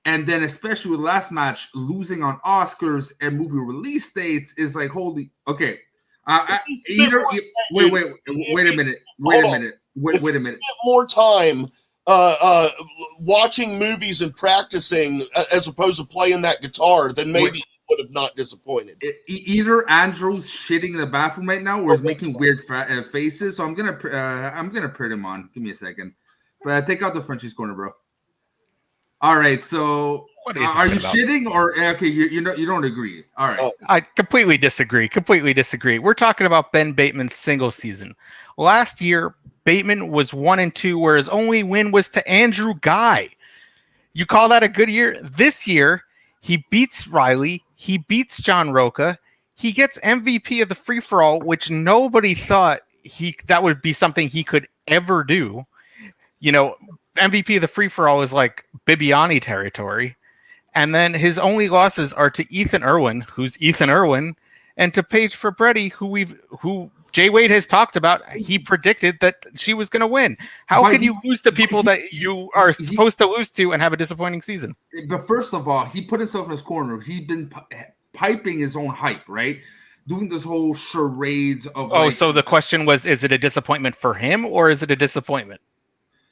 Speaker 4: And then, especially with last match, losing on Oscars and movie release dates is like, holy, okay. Wait a minute.
Speaker 1: More time watching movies and practicing as opposed to playing that guitar, then maybe he would have not disappointed.
Speaker 4: Either Andrew's shitting in the bathroom right now, or is making weird faces. So I'm gonna print him on. Give me a second. But take out the Frenchie's Corner, bro. All right, so are you shitting or okay? You don't agree. All right,
Speaker 3: I completely disagree. We're talking about Ben Bateman's single season. Last year, Bateman was 1-2, where his only win was to Andrew Guy. You call that a good year? This year, he beats Riley. He beats John Roca. He gets MVP of the free for all, which nobody thought that would be something he could ever do. MVP of the free-for-all is like Bibiani territory. And then his only losses are to Ethan Irwin, who's Ethan Irwin, and to Paige Frabetti, who Jay Wade has talked about. He predicted that she was going to win. How can you lose to people that you are supposed to lose to and have a disappointing season?
Speaker 4: But first of all, he put himself in his corner. He's been piping his own hype, right? Doing this whole charades of
Speaker 3: so the question was, is it a disappointment for him or is it a disappointment?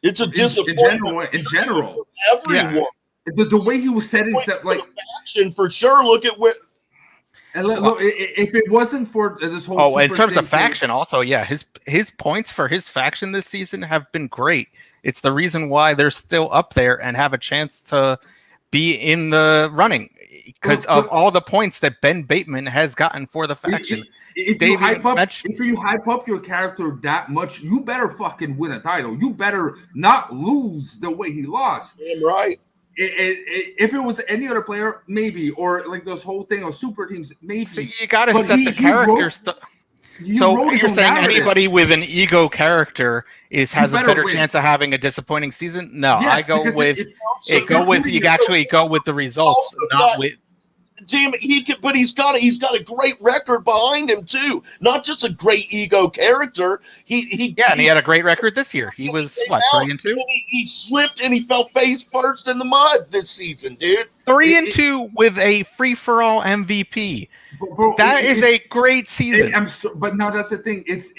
Speaker 1: It's a disappointment
Speaker 4: in general.
Speaker 1: For everyone.
Speaker 4: Yeah. The way he was setting stuff, like
Speaker 1: action for sure. Look at what.
Speaker 4: And look, if it wasn't for this whole.
Speaker 3: In terms of faction, also, yeah, his points for his faction this season have been great. It's the reason why they're still up there and have a chance to be in the running because of all the points that Ben Bateman has gotten for the faction.
Speaker 4: If you hype up your character that much, you better fucking win a title. You better not lose the way he lost.
Speaker 1: Damn right.
Speaker 4: If it was any other player, maybe, or like this whole thing of super teams, maybe.
Speaker 3: So you got to set the character stuff. So you're saying anybody with an ego character has a better chance of having a disappointing season? No, yes, I go with you actually go with the results, not with.
Speaker 1: Damn it, but he's got a great record behind him too. Not just a great ego character. He
Speaker 3: had a great record this year. He was 3-2.
Speaker 1: He slipped and he fell face first in the mud this season, dude.
Speaker 3: 3-2 with a free for all MVP. That is a great season.
Speaker 4: But now that's the thing. If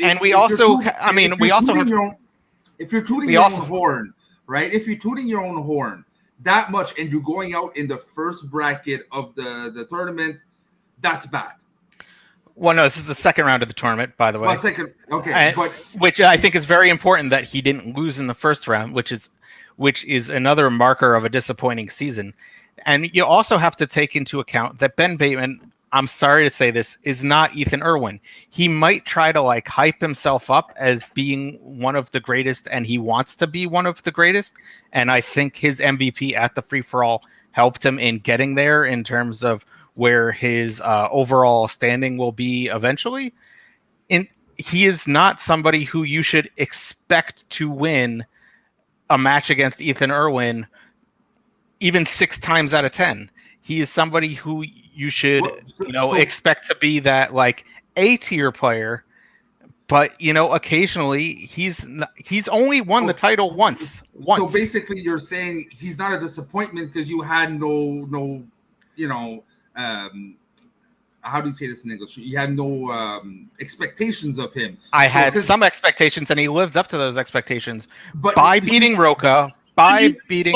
Speaker 4: you're tooting your own horn, right? If you're tooting your own horn that much and you're going out in the first bracket of the tournament, that's bad.
Speaker 3: Well, no, this is the second round of the tournament, by the way.
Speaker 4: Okay.
Speaker 3: Which I think is very important that he didn't lose in the first round, which is another marker of a disappointing season. And you also have to take into account that Ben Bateman I'm sorry to say this, is not Ethan Irwin. He might try to like hype himself up as being one of the greatest, and he wants to be one of the greatest. And I think his MVP at the free-for-all helped him in getting there in terms of where his overall standing will be eventually. He is not somebody who you should expect to win a match against Ethan Irwin even 6 times out of 10. He is somebody who you should, expect to be that like A-tier player, but occasionally he's only won the title once.
Speaker 4: So basically, you're saying he's not a disappointment because you had no, how do you say this in English? You had no expectations of him.
Speaker 3: I had some expectations, and he lived up to those expectations by beating Roca, by beating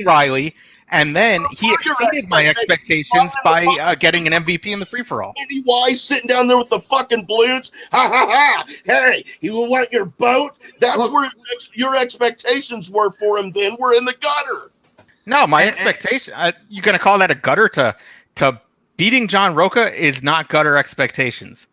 Speaker 3: Riley. And then he exceeded my expectations by getting an MVP in the free-for-all.
Speaker 1: Eddie Wise sitting down there with the fucking balloons. Ha, ha, ha. Hey, you want your boat? That's where your expectations were for him then. We're in the gutter.
Speaker 3: No, my expectation. You're going to call that a gutter to beating John Roca is not gutter expectations.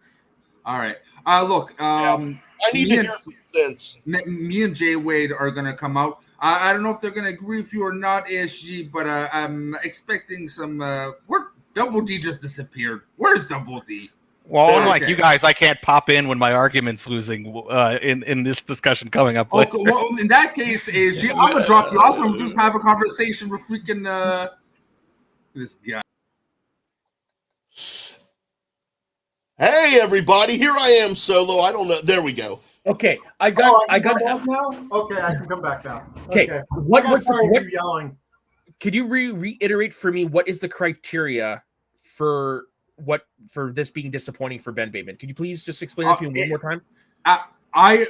Speaker 4: All right. Look,
Speaker 1: I need to hear some sense.
Speaker 4: Me and Jay Wade are going to come out. I don't know if they're going to agree with you or not, ASG, but I'm expecting some. Where Double D just disappeared? Where's Double D?
Speaker 3: Well, unlike you guys, I can't pop in when my argument's losing in this discussion coming up.
Speaker 4: Okay, well, in that case, ASG, I'm going to drop you off and just have a conversation with freaking this guy.
Speaker 1: Hey, everybody! Here I am, solo. I don't know. There we go.
Speaker 5: Okay, I got
Speaker 2: now. Okay, I can come back now.
Speaker 5: Okay, what yelling? Could you reiterate for me what is the criteria for this being disappointing for Ben Bateman? Could you please just explain it to me one more time?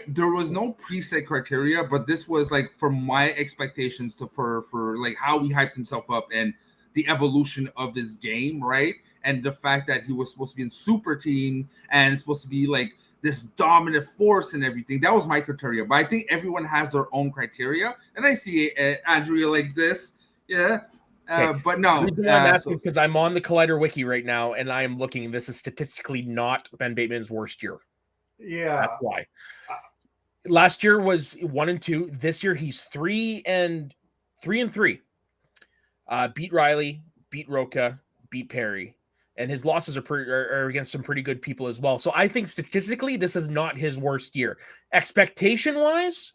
Speaker 4: There was no preset criteria, but this was like from my expectations for like how he hyped himself up and the evolution of his game, right? And the fact that he was supposed to be in super team and supposed to be like this dominant force and everything. That was my criteria. But I think everyone has their own criteria. And I see Andrea like this. Yeah.
Speaker 5: Okay.
Speaker 4: But no.
Speaker 5: I'm asking because I'm on the Collider Wiki right now, and I am looking. This is statistically not Ben Bateman's worst year.
Speaker 2: Yeah.
Speaker 5: That's why. Last year was 1-2. This year he's 3-3. Beat Riley, beat Roca, beat Perry. And his losses are against some pretty good people as well. So I think statistically, this is not his worst year. Expectation-wise,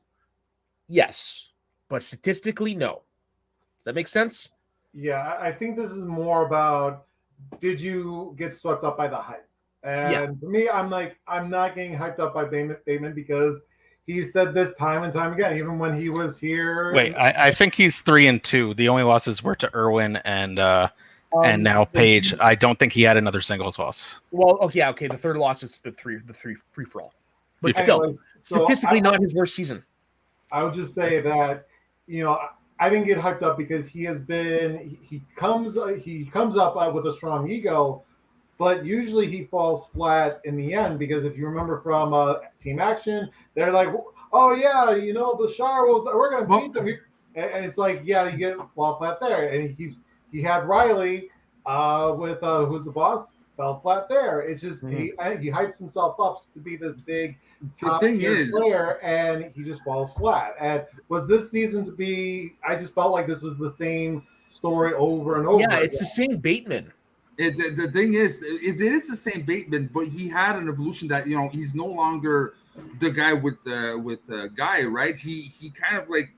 Speaker 5: yes. But statistically, no. Does that make sense?
Speaker 2: Yeah, I think this is more about, did you get swept up by the hype? And for me, I'm not getting hyped up by Bateman because he said this time and time again, even when he was here.
Speaker 3: Wait, I think he's 3-2. The only losses were to Irwin and now Paige. I don't think he had another singles loss.
Speaker 5: Well, okay. The third loss is the three free for all, but still, statistically not his worst season.
Speaker 2: I would just say that I didn't get hyped up because he comes up with a strong ego, but usually he falls flat in the end because if you remember from Team Action, they're like, oh yeah, the Shire we're gonna beat them, and it's like you get fall flat there, and he had Riley with who's the boss, fell flat there. It's just he hypes himself up to be this big top tier player, and he just falls flat. And was this season to be? I just felt like this was the same story over and over.
Speaker 5: Yeah, it's the same Bateman.
Speaker 4: The thing is it is the same Bateman, but he had an evolution that he's no longer the guy with the guy, right? He kind of like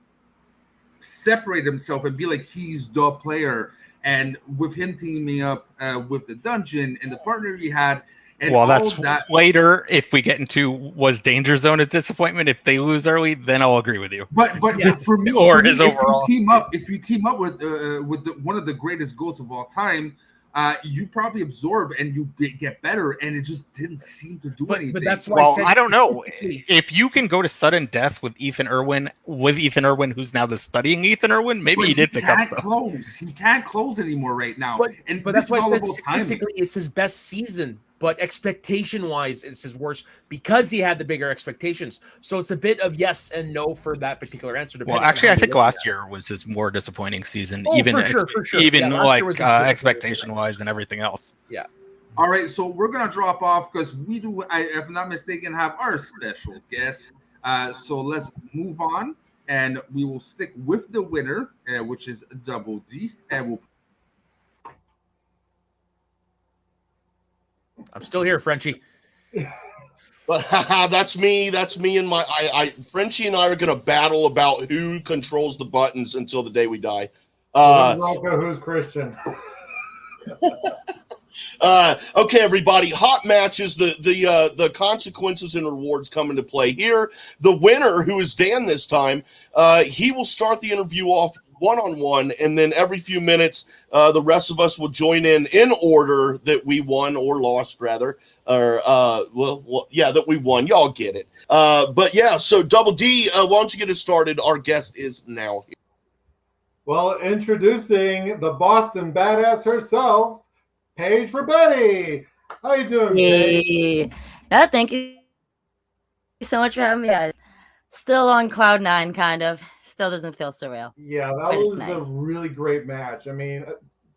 Speaker 4: separate himself and be like he's the player, and with him teaming up with the dungeon and the partner he had, and
Speaker 3: that's that later. If we get into was Danger Zone a disappointment if they lose early, then I'll agree with you.
Speaker 4: But for me, if you team up with one of the greatest goats of all time, you probably absorb and you get better, and it just didn't seem to do anything.
Speaker 5: But that's why
Speaker 3: I don't know if you can go to sudden death with Ethan Irwin, who's now the studying Ethan Irwin. Maybe he did pick up stuff.
Speaker 4: He can't close anymore right now.
Speaker 5: But that's why I said statistically it's his best season. But expectation-wise, it's his worst because he had the bigger expectations. So it's a bit of yes and no for that particular answer.
Speaker 3: Well, actually, I think last year was his more disappointing season, even
Speaker 5: for sure.
Speaker 3: even like expectation-wise and everything else.
Speaker 5: Yeah.
Speaker 4: All right, so we're gonna drop off because we do, if I'm not mistaken, have our special guest. So let's move on, and we will stick with the winner, which is Double D, and we'll.
Speaker 5: I'm still here, Frenchie.
Speaker 1: That's me. That's me and my Frenchie and I are gonna battle about who controls the buttons until the day we die.
Speaker 2: Who's Rocco, who's Christian?
Speaker 1: Okay, everybody. Hot matches. The consequences and rewards come into play here. The winner, who is Dan this time, he will start the interview off one-on-one, and then every few minutes, the rest of us will join in order that we won or lost, rather. Or that we won. Y'all get it. But yeah, so Double D, why don't you get us started? Our guest is now here.
Speaker 2: Well, introducing the Boston badass herself, Paige Frabetti. How you doing, Paige?
Speaker 7: No, thank you so much for having me. Still on cloud nine, kind of. Still doesn't feel surreal.
Speaker 2: Yeah, that was nice. A really great match. I mean,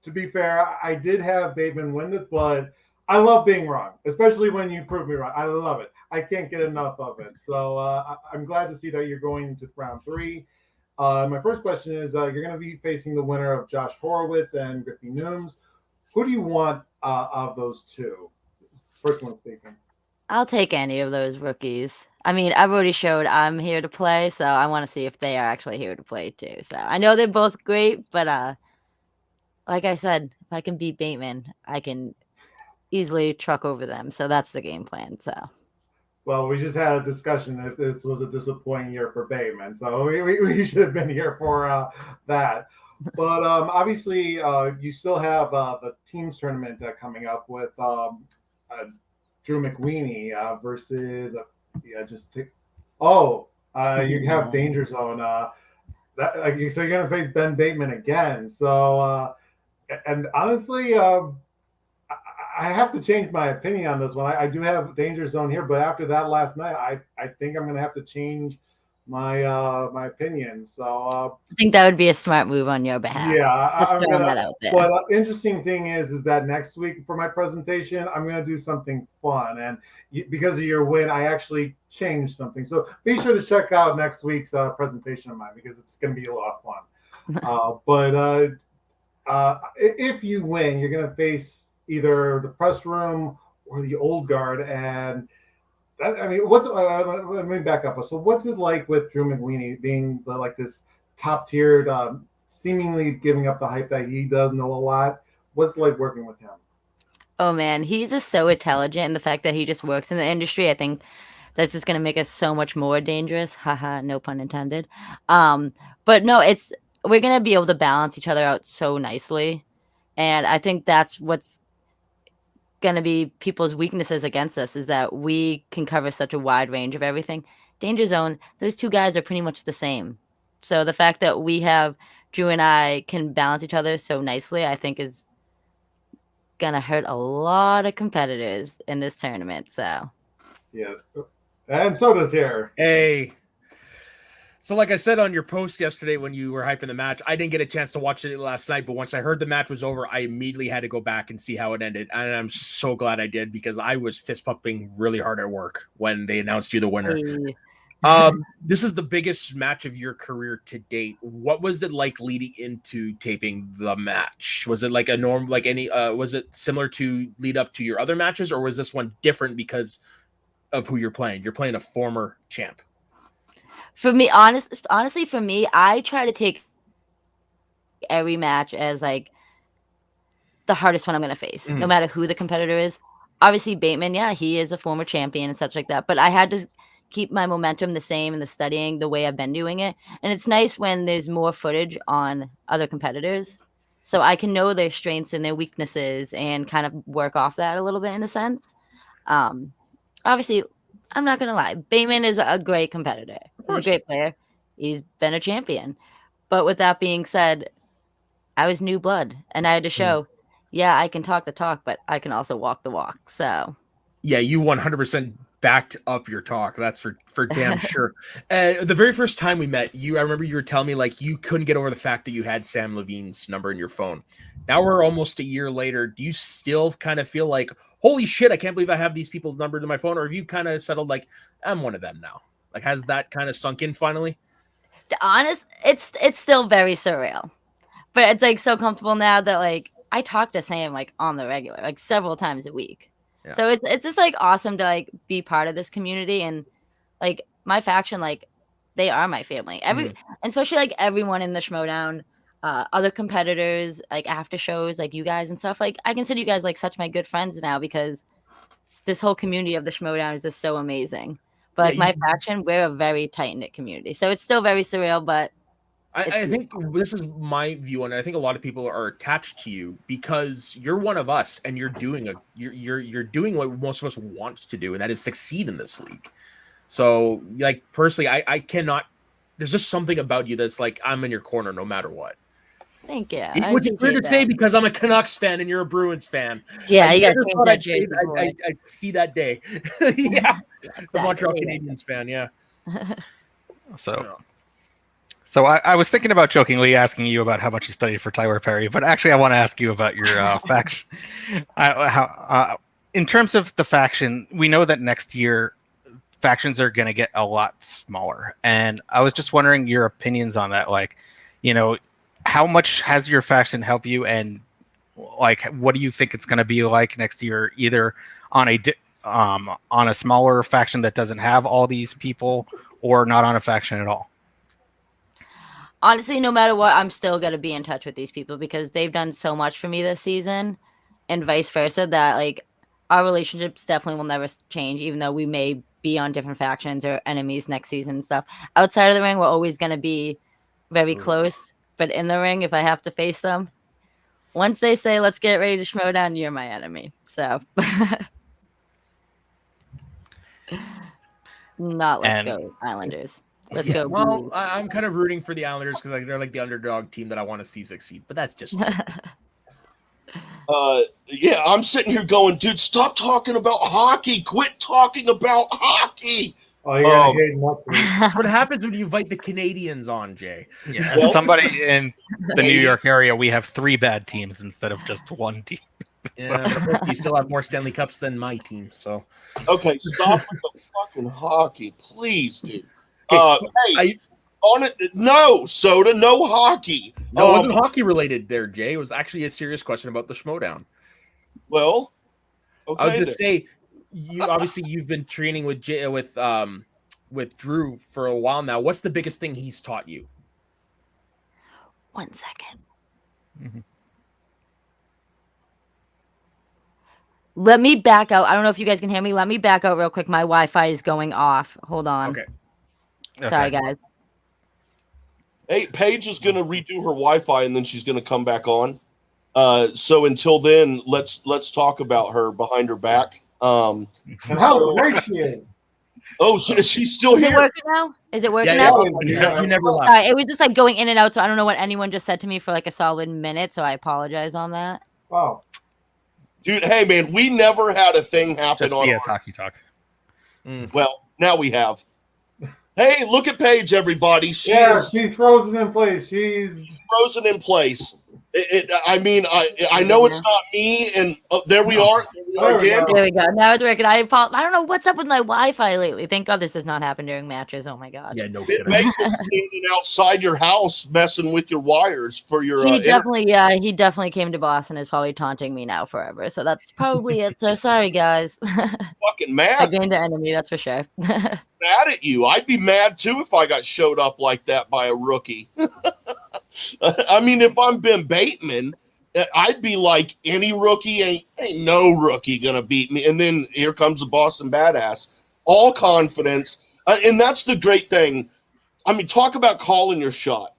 Speaker 2: to be fair, I did have Bateman win this, but I love being wrong, especially when you prove me wrong. I love it. I can't get enough of it. So I'm glad to see that you're going to round 3. My first question is, you're going to be facing the winner of Josh Horowitz and Griffey Nooms. Who do you want of those two? First one speaking.
Speaker 7: I'll take any of those rookies. I mean, I've already showed I'm here to play, so I want to see if they are actually here to play too. So I know they're both great, but like I said, if I can beat Bateman, I can easily truck over them. So that's the game plan. So.
Speaker 2: Well, we just had a discussion if this was a disappointing year for Bateman, so we should have been here for that. But obviously, you still have the teams tournament coming up with Drew McWeeny versus you have Danger Zone. So you're gonna face Ben Bateman again. So and honestly, I have to change my opinion on this one. I do have Danger Zone here, but after that last night, I think I'm gonna have to change my my opinion. So
Speaker 7: I think that would be a smart move on your behalf.
Speaker 2: Yeah,
Speaker 7: just throwing that out there.
Speaker 2: But interesting thing is that next week for my presentation, I'm gonna do something fun, and because of your win, I actually changed something. So be sure to check out next week's presentation of mine because it's gonna be a lot of fun. If you win, you're gonna face either the press room or the old guard, and let me back up. So what's it like with Drew McWeeny being like this top tiered, seemingly giving up the hype that he does know a lot? What's it like working with him?
Speaker 7: Oh man, he's just so intelligent, and the fact that he just works in the industry, I think that's just going to make us so much more dangerous. Haha, no pun intended. But no, we're going to be able to balance each other out so nicely, and I think that's what's going to be people's weaknesses against us, is that we can cover such a wide range of everything. Danger Zone, those two guys are pretty much the same. So the fact that we have Drew and I can balance each other so nicely, I think is going to hurt a lot of competitors in this tournament. So
Speaker 2: yeah, and so does here.
Speaker 5: Hey. So like I said on your post yesterday when you were hyping the match, I didn't get a chance to watch it last night, but once I heard the match was over, I immediately had to go back and see how it ended. And I'm so glad I did, because I was fist pumping really hard at work when they announced you the winner. This is the biggest match of your career to date. What was it like leading into taping the match? Was it like a norm, like any, was it similar to lead up to your other matches, or was this one different because of who you're playing? You're playing a former champ.
Speaker 7: For me, honestly, for me, I try to take every match as like the hardest one I'm going to face, no matter who the competitor is. Obviously, Bateman, yeah, he is a former champion and such like that, but I had to keep my momentum the same and the studying the way I've been doing it. And it's nice when there's more footage on other competitors, so I can know their strengths and their weaknesses and kind of work off that a little bit in a sense. Obviously, I'm not going to lie. Bateman is a great competitor. He's a great player. He's been a champion. But with that being said, I was new blood, and I had to show, I can talk the talk, but I can also walk the walk. So,
Speaker 5: yeah, you 100% backed up your talk. That's for damn sure. The very first time we met, I remember you were telling me like you couldn't get over the fact that you had Sam Levine's number in your phone. Now we're almost a year later. Do you still kind of feel like, holy shit, I can't believe I have these people's numbers in my phone? Or have you kind of settled like, I'm one of them now? Like, has that kind of sunk in finally?
Speaker 7: Honest, it's still very surreal, but it's like so comfortable now that like I talk to Sam like on the regular, like several times a week. Yeah. So it's just like awesome to like be part of this community, and like my faction, like they are my family. And especially like everyone in the Schmoedown, other competitors, like after shows, like you guys and stuff. Like I consider you guys like such my good friends now because this whole community of the Schmoedown is just so amazing. But like my faction, we're a very tight knit community, so it's still very surreal. But
Speaker 5: I think this is my view on it. I think a lot of people are attached to you because you're one of us, and you're doing you're doing what most of us want to do, and that is succeed in this league. So, like personally, I cannot. There's just something about you that's like I'm in your corner no matter what.
Speaker 7: Thank you.
Speaker 5: Which is weird to say because I'm a Canucks fan and you're a Bruins fan.
Speaker 7: Yeah, you got to
Speaker 5: I see that day. Yeah, exactly. The Montreal Canadiens fan. Yeah.
Speaker 3: So I was thinking about jokingly asking you about how much you studied for Tyler Perry, but actually I want to ask you about your faction. In terms of the faction, we know that next year factions are going to get a lot smaller, and I was just wondering your opinions on that. Like, you know, how much has your faction helped you, and like, what do you think it's going to be like next year, either on a smaller faction that doesn't have all these people, or not on a faction at all?
Speaker 7: Honestly, no matter what, I'm still going to be in touch with these people because they've done so much for me this season, and vice versa, that like our relationships definitely will never change, even though we may be on different factions or enemies next season and stuff. Outside of the ring, we're always going to be very close, but in the ring, if I have to face them, once they say, let's get ready to Schmoedown, you're my enemy. So let's go Islanders. Let's go.
Speaker 5: Well, I'm kind of rooting for the Islanders because like, they're like the underdog team that I want to see succeed. But that's just
Speaker 1: yeah, I'm sitting here going, dude, stop talking about hockey. Quit talking about hockey.
Speaker 2: Oh yeah,
Speaker 5: that's what happens when you invite the Canadians on, Jay.
Speaker 3: Yeah, somebody in the New York area, we have 3 bad teams instead of just 1 team.
Speaker 5: Yeah, you still have more Stanley Cups than my team. So
Speaker 1: okay, stop with the fucking hockey, please, dude. Hey, on it, no soda, no hockey.
Speaker 5: No, it wasn't hockey related there, Jay. It was actually a serious question about the Schmoedown.
Speaker 1: Well, okay,
Speaker 5: I was going to say, you've been training with Drew for a while now. What's the biggest thing he's taught you?
Speaker 7: 1 second.
Speaker 3: Mm-hmm.
Speaker 7: Let me back out. I don't know if you guys can hear me. Let me back out real quick. My Wi-Fi is going off. Hold on.
Speaker 5: Okay.
Speaker 7: Sorry, guys.
Speaker 1: Hey, Paige is going to redo her Wi-Fi and then she's going to come back on. So until then, let's talk about her behind her back.
Speaker 2: And how great she is.
Speaker 1: Oh, she's still here.
Speaker 7: Is it working now? Is it working now?
Speaker 5: You never left.
Speaker 7: All right, it was just like going in and out, so I don't know what anyone just said to me for like a solid minute, so I apologize on that.
Speaker 2: Wow.
Speaker 1: Dude, hey man, we never had a thing happen
Speaker 3: just
Speaker 1: on
Speaker 3: BS Hockey Talk.
Speaker 1: Well, now we have. Hey, look at Paige, everybody.
Speaker 2: She's frozen in place. She's
Speaker 1: frozen in place. I mean, I know it's not me, and there we are.
Speaker 7: There we go. Now it's working. I don't know what's up with my Wi-Fi lately. Thank God this does not happen during matches. Oh my God.
Speaker 5: Yeah, no
Speaker 1: kidding. It makes it standing outside your house messing with your wires for your.
Speaker 7: He definitely came to Boston. Is probably taunting me now forever. So that's probably it. So sorry, guys.
Speaker 1: Fucking mad.
Speaker 7: I gained an enemy. That's for sure.
Speaker 1: Mad at you. I'd be mad too if I got showed up like that by a rookie. I mean, if I'm Ben Bateman, I'd be like, any rookie ain't no rookie gonna beat me. And then here comes the Boston Badass, all confidence, and that's the great thing. I mean, talk about calling your shot.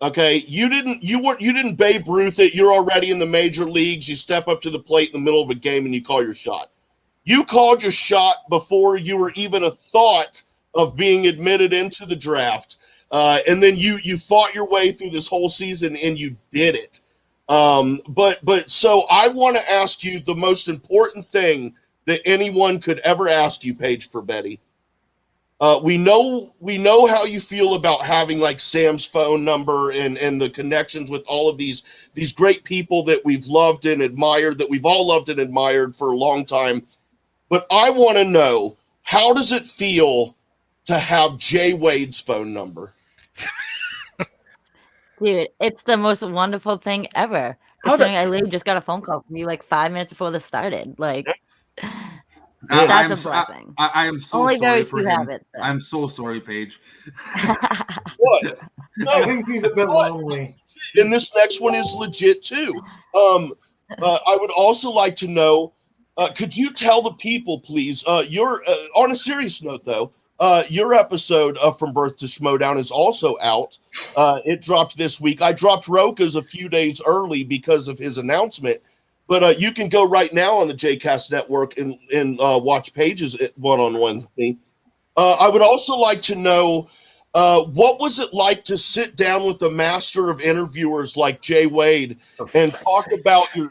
Speaker 1: Okay, you didn't Babe Ruth it. You're already in the major leagues. You step up to the plate in the middle of a game and you call your shot. You called your shot before you were even a thought of being admitted into the draft. And then you fought your way through this whole season and you did it. But so I want to ask you the most important thing that anyone could ever ask you, Paige Frabetti. We know how you feel about having like Sam's phone number and the connections with all of these great people that we've loved and admired, that we've all loved and admired for a long time. But I want to know, how does it feel to have Jay Wade's phone number?
Speaker 7: Dude, it's the most wonderful thing ever. Considering I literally just got a phone call from you like 5 minutes before this started. Like, that's a blessing.
Speaker 4: I am so
Speaker 7: only
Speaker 4: sorry
Speaker 7: very
Speaker 4: for
Speaker 7: few
Speaker 4: him.
Speaker 7: I'm so.
Speaker 4: I'm so sorry, Paige.
Speaker 1: What? No,
Speaker 2: I think he's a bit lonely.
Speaker 1: And this next one is legit too. I would also like to know, could you tell the people, please, your on a serious note though, your episode of From Birth to Schmoedown is also out. It dropped this week. I dropped Roka's a few days early because of his announcement, but you can go right now on the Jcast Network and watch Paige's one-on-one with me. I would also like to know, what was it like to sit down with a master of interviewers like Jay Wade and talk about your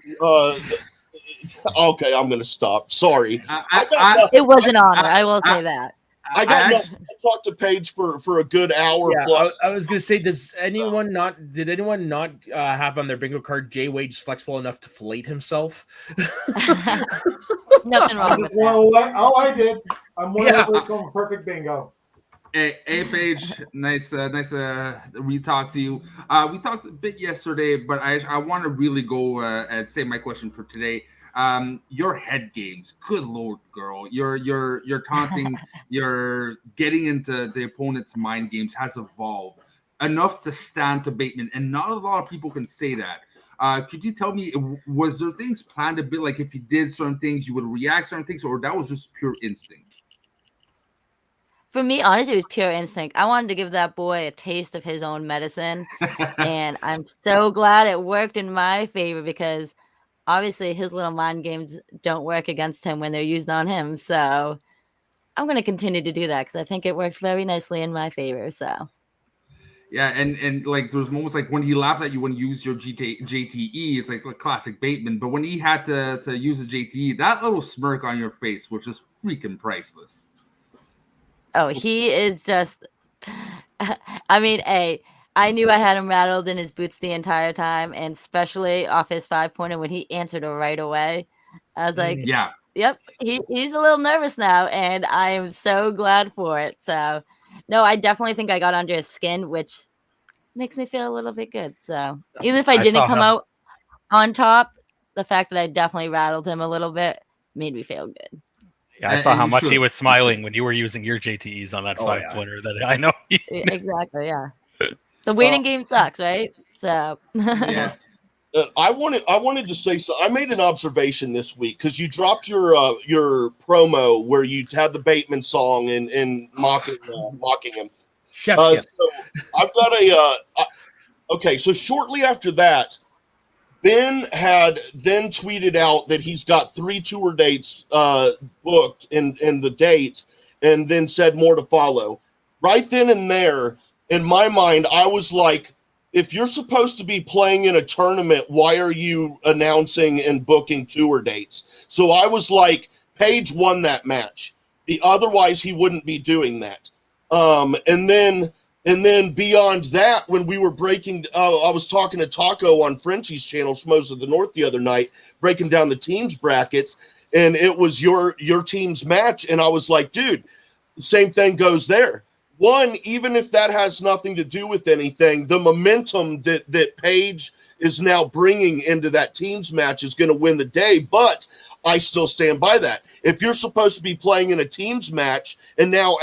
Speaker 1: okay, I'm going to stop. Sorry.
Speaker 7: It was an honor. I will say that.
Speaker 1: I talked to Paige for a good hour plus.
Speaker 5: I was going to say, did anyone not have on their bingo card Jay Wade's flexible enough to fillet himself?
Speaker 7: Nothing wrong with that.
Speaker 2: All I did. I'm one of perfect bingo.
Speaker 4: Hey, Paige, nice we talked to you. We talked a bit yesterday, but I want to really go and say my question for today. Your head games, good lord, girl. You're taunting, you're getting into the opponent's mind games has evolved enough to stand to Bateman, and not a lot of people can say that. Could you tell me, was there things planned a bit, like if you did certain things, you would react certain things, or that was just pure instinct?
Speaker 7: For me, honestly, it was pure instinct. I wanted to give that boy a taste of his own medicine, and I'm so glad it worked in my favor because obviously his little mind games don't work against him when they're used on him. So I'm going to continue to do that because I think it worked very nicely in my favor. So
Speaker 4: yeah, and like there's moments like when he laughs at you when you use your JTE, it's like a classic Bateman. But when he had to use the JTE, that little smirk on your face was just freaking priceless.
Speaker 7: Oh, he is just, I mean, I knew I had him rattled in his boots the entire time, and especially off his 5-pointer when he answered it right away. I was like,
Speaker 4: yeah,
Speaker 7: yep, he's a little nervous now, and I am so glad for it. So, no, I definitely think I got under his skin, which makes me feel a little bit good. So, even if I didn't come out on top, the fact that I definitely rattled him a little bit made me feel good.
Speaker 3: Yeah, I saw how much he was smiling when you were using your JTEs on that 5-pointer. That I know.
Speaker 7: Exactly, yeah. The waiting game sucks, right? So
Speaker 4: yeah.
Speaker 1: I wanted to say so. I made an observation this week because you dropped your promo where you had the Bateman song and mocking him.
Speaker 5: Chef's kiss.
Speaker 1: So I've got okay. So shortly after that, Ben had then tweeted out that he's got 3 tour dates booked in the dates, and then said more to follow. Right then and there, in my mind, I was like, if you're supposed to be playing in a tournament, why are you announcing and booking tour dates? So I was like, Paige won that match. Otherwise, he wouldn't be doing that. And then beyond that, when we were breaking, I was talking to Taco on Frenchie's channel, Schmoes of the North, the other night, breaking down the teams brackets, and it was your team's match. And I was like, dude, same thing goes there. One, even if that has nothing to do with anything, the momentum that Paige is now bringing into that team's match is going to win the day. But I still stand by that. If you're supposed to be playing in a team's match, and now,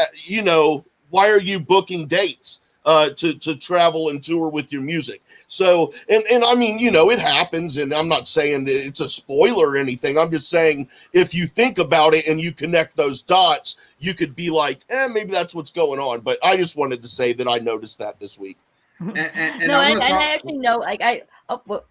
Speaker 1: why are you booking dates to travel and tour with your music? So, and I mean, it happens, and I'm not saying it's a spoiler or anything. I'm just saying if you think about it and you connect those dots, you could be like, maybe that's what's going on. But I just wanted to say that I noticed that this week.
Speaker 7: And I actually know, like,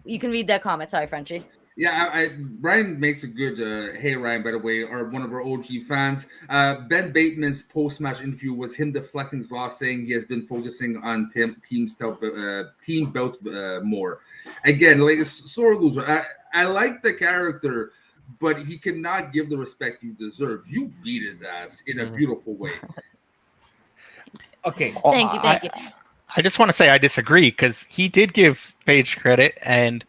Speaker 7: you can read that comment. Sorry, Frenchie.
Speaker 4: Yeah, Ryan makes a good, hey Ryan, by the way, are one of our OG fans. Ben Bateman's post-match interview was him deflecting his loss, saying he has been focusing on team belts more. Again, like a sore loser. I like the character, but he cannot give the respect you deserve. You beat his ass in a beautiful way.
Speaker 5: Okay.
Speaker 7: Thank you.
Speaker 3: I just want to say I disagree because he did give Paige credit, and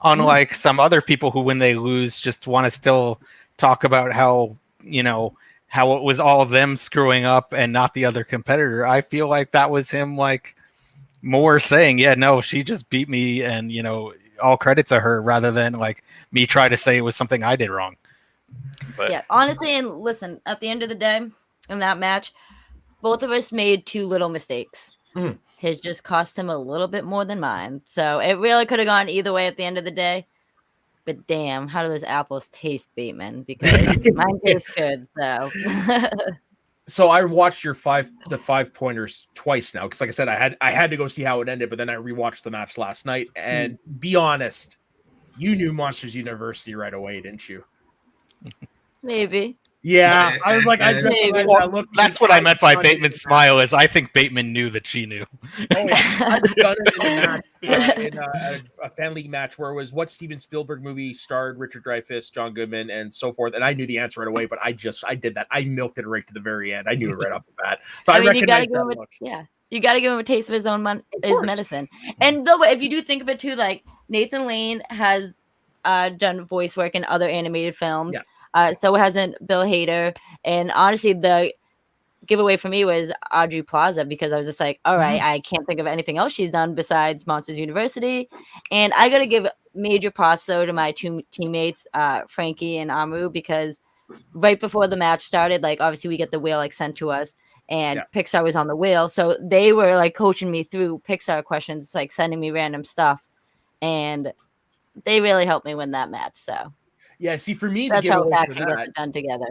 Speaker 3: unlike some other people who, when they lose, just want to still talk about how it was all of them screwing up and not the other competitor, I feel like that was him like more saying, yeah, no, she just beat me, and all credit to her, rather than like me try to say it was something I did wrong. But
Speaker 7: yeah, honestly, and listen, at the end of the day, in that match, both of us made 2 little mistakes. His just cost him a little bit more than mine. So it really could have gone either way at the end of the day. But damn, how do those apples taste, Bateman? Because mine tastes good. So
Speaker 5: So I watched the 5-pointers twice now, because like I said, I had to go see how it ended, but then I rewatched the match last night. And be honest, you knew Monsters University right away, didn't you?
Speaker 7: maybe.
Speaker 5: Yeah, I was like,
Speaker 3: that's what I meant by Bateman's smile. Is I think Bateman knew that she knew.
Speaker 5: Oh yeah, I've done it in a match, in a fan league match where it was what Steven Spielberg movie starred Richard Dreyfuss, John Goodman, and so forth, and I knew the answer right away. But I did that. I milked it right to the very end. I knew it right off the bat. So I mean, recognized that look.
Speaker 7: You got to give him a taste of his own medicine. And though, if you do think of it too, like Nathan Lane has done voice work in other animated films.
Speaker 5: Yeah.
Speaker 7: So hasn't Bill Hader. And honestly, the giveaway for me was Audrey Plaza, because I was just like, all right, I can't think of anything else she's done besides Monsters University. And I got to give major props, though, to my 2 teammates, Frankie and Amu, because right before the match started, like, obviously we get the wheel, like, sent to us, and Pixar was on the wheel. So they were, like, coaching me through Pixar questions, like, sending me random stuff. And they really helped me win that match, so.
Speaker 5: Yeah, see, for me,
Speaker 7: that's how faction gets it done together.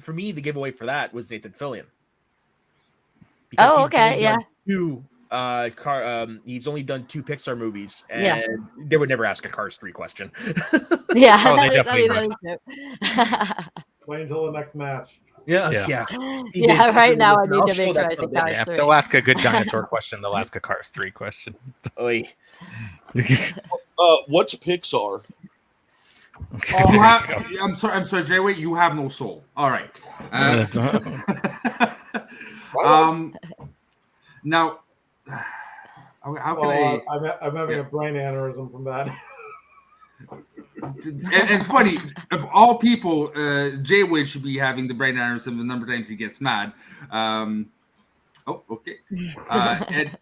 Speaker 5: For me, the giveaway for that was Nathan Fillion.
Speaker 7: Because
Speaker 5: he's only done 2 Pixar movies, and they would never ask a Cars 3 question.
Speaker 7: Yeah,
Speaker 3: they definitely
Speaker 2: wait until the next match.
Speaker 5: Yeah.
Speaker 7: Right now, I need to make sure I say Cars 3.
Speaker 3: They'll ask a good dinosaur question. They'll ask a Cars 3 question.
Speaker 1: What's Pixar?
Speaker 4: I'm sorry, Jay. Wait, you have no soul. All right. Now, how can
Speaker 2: I'm having a brain aneurysm from that.
Speaker 4: And funny, of all people, Jay Wade should be having the brain aneurysm the number of times he gets mad. Okay. And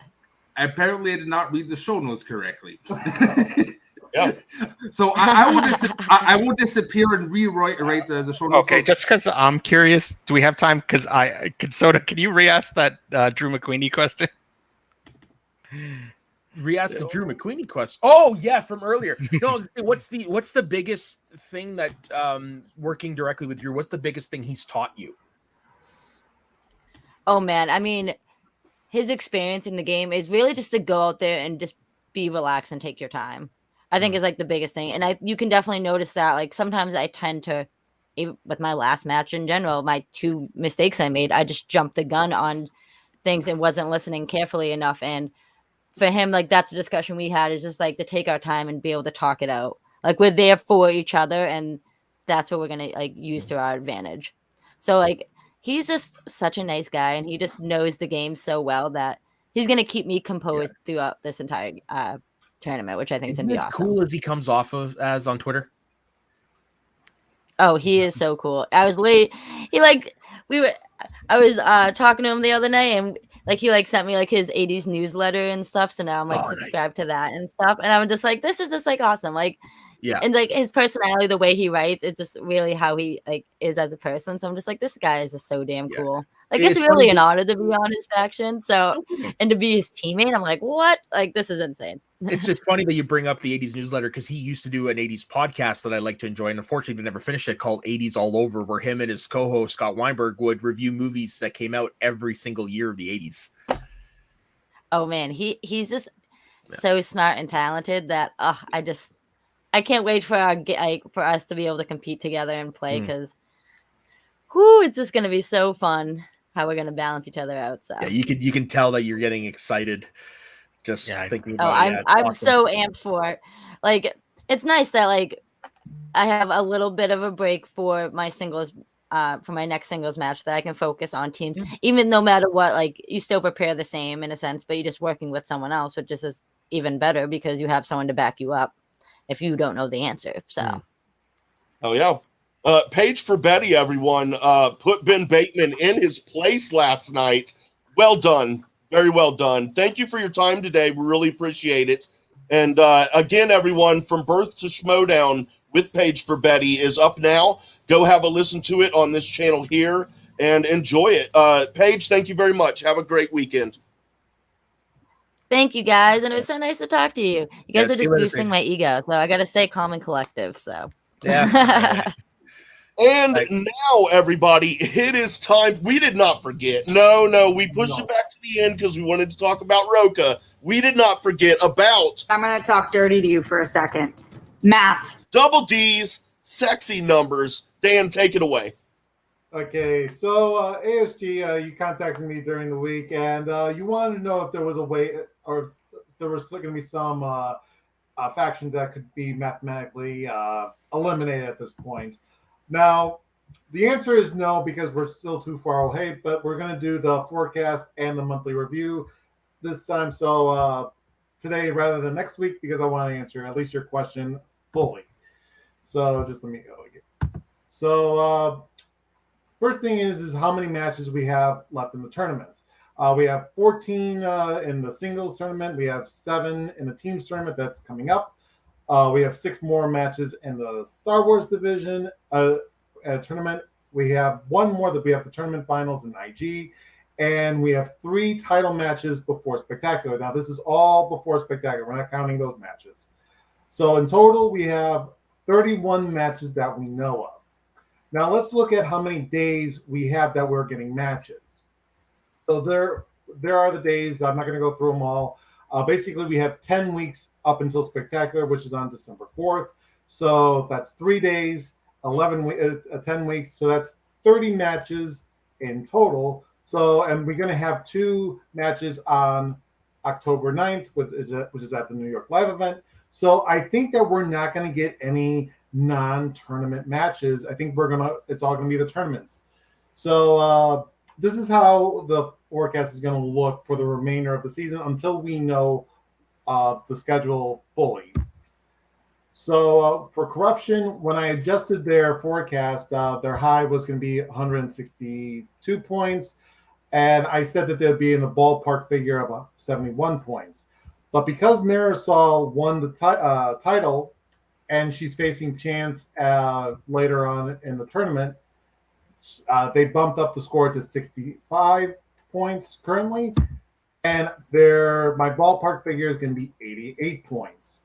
Speaker 4: apparently, I did not read the show notes correctly.
Speaker 1: Yeah.
Speaker 4: So I will disappear and rewrite the show notes.
Speaker 3: Okay, just because I'm curious, do we have time? Because can you re-ask that Drew McQueenie question?
Speaker 5: Re-ask the Drew McQueenie question. Oh yeah, from earlier. No, what's the biggest thing that working directly with Drew? What's the biggest thing he's taught you?
Speaker 7: Oh man, I mean, his experience in the game is really just to go out there and just be relaxed and take your time. I think is like the biggest thing. And you can definitely notice that, like, sometimes I tend to, even with my last match in general, my 2 mistakes I made, I just jumped the gun on things and wasn't listening carefully enough. And for him, like, that's a discussion we had, is just like to take our time and be able to talk it out. Like, we're there for each other, and that's what we're going to like use to our advantage. So like, he's just such a nice guy, and he just knows the game so well that he's going to keep me composed throughout this entire tournament, which I think is going to be awesome.
Speaker 5: Cool as he comes off of as on Twitter.
Speaker 7: Oh, he is so cool. I was I was talking to him the other night, and like he like sent me like his 80s newsletter and stuff. So now I'm like subscribed to that and stuff. And I'm just like, this is just like awesome. Like, and like his personality, the way he writes, it's just really how he like is as a person. So I'm just like, this guy is just so damn cool. Like, it's really an honor to be on his faction. So, and to be his teammate, I'm like, what? Like, this is insane.
Speaker 5: It's just funny that you bring up the 80s newsletter, because he used to do an 80s podcast that I like to enjoy, and unfortunately we never finished it, called 80s All Over, where him and his co-host Scott Weinberg would review movies that came out every single year of the 80s.
Speaker 7: Oh man, he's just so smart and talented that I can't wait for us to be able to compete together and play, because it's just gonna be so fun how we're gonna balance each other out. So
Speaker 5: yeah, you can tell that you're getting excited just thinking about it.
Speaker 7: I'm so amped for it. Like, it's nice that like I have a little bit of a break for my singles, for my next singles match that I can focus on teams. Even no matter what, like you still prepare the same in a sense, but you're just working with someone else, which just is even better because you have someone to back you up if you don't know the answer. So.
Speaker 1: Oh yeah. Paige Frabetti, everyone, put Ben Bateman in his place last night. Well done. Very well done. Thank you for your time today. We really appreciate it. And again, everyone, From Birth to Schmoedown with Paige Frabetti is up now. Go have a listen to it on this channel here and enjoy it. Paige, thank you very much. Have a great weekend.
Speaker 7: Thank you, guys. And it was so nice to talk to you. You guys are just boosting my ego. So I got to stay calm and collective. So,
Speaker 5: Yeah.
Speaker 1: And now, everybody, it is time. We did not forget. No, we pushed it back to the end because we wanted to talk about Roka. We did not forget about.
Speaker 8: I'm going to talk dirty to you for a second. Math.
Speaker 1: Double D's, sexy numbers. Dan, take it away.
Speaker 2: Okay, so ASG, you contacted me during the week, and you wanted to know if there was a way, or if there was going to be some factions that could be mathematically eliminated at this point. Now, the answer is no, because we're still too far away, but we're going to do the forecast and the monthly review this time. So today rather than next week, because I want to answer at least your question fully. So just let me go again. So first thing is how many matches we have left in the tournaments. We have 14 in the singles tournament. We have 7 in the teams tournament that's coming up. We have 6 more matches in the Star Wars division tournament. We have 1 more that we have the tournament finals in IG. And we have 3 title matches before Spectacular. Now, this is all before Spectacular. We're not counting those matches. So in total, we have 31 matches that we know of. Now, let's look at how many days we have that we're getting matches. So there are the days. I'm not going to go through them all. Basically, we have 10 weeks up until Spectacular, which is on December 4th. So that's 3 days, 10 weeks. So that's 30 matches in total. So, and we're going to have 2 matches on October 9th, which is at the New York Live event. So I think that we're not going to get any non-tournament matches. I think it's all going to be the tournaments. So this is how the forecast is going to look for the remainder of the season until we know the schedule fully. So for Corruption, when I adjusted their forecast, their high was going to be 162 points. And I said that they'd be in the ballpark figure of 71 points. But because Marisol won the title and she's facing Chance later on in the tournament, they bumped up the score to 65 points currently. And my ballpark figure is going to be 88 points.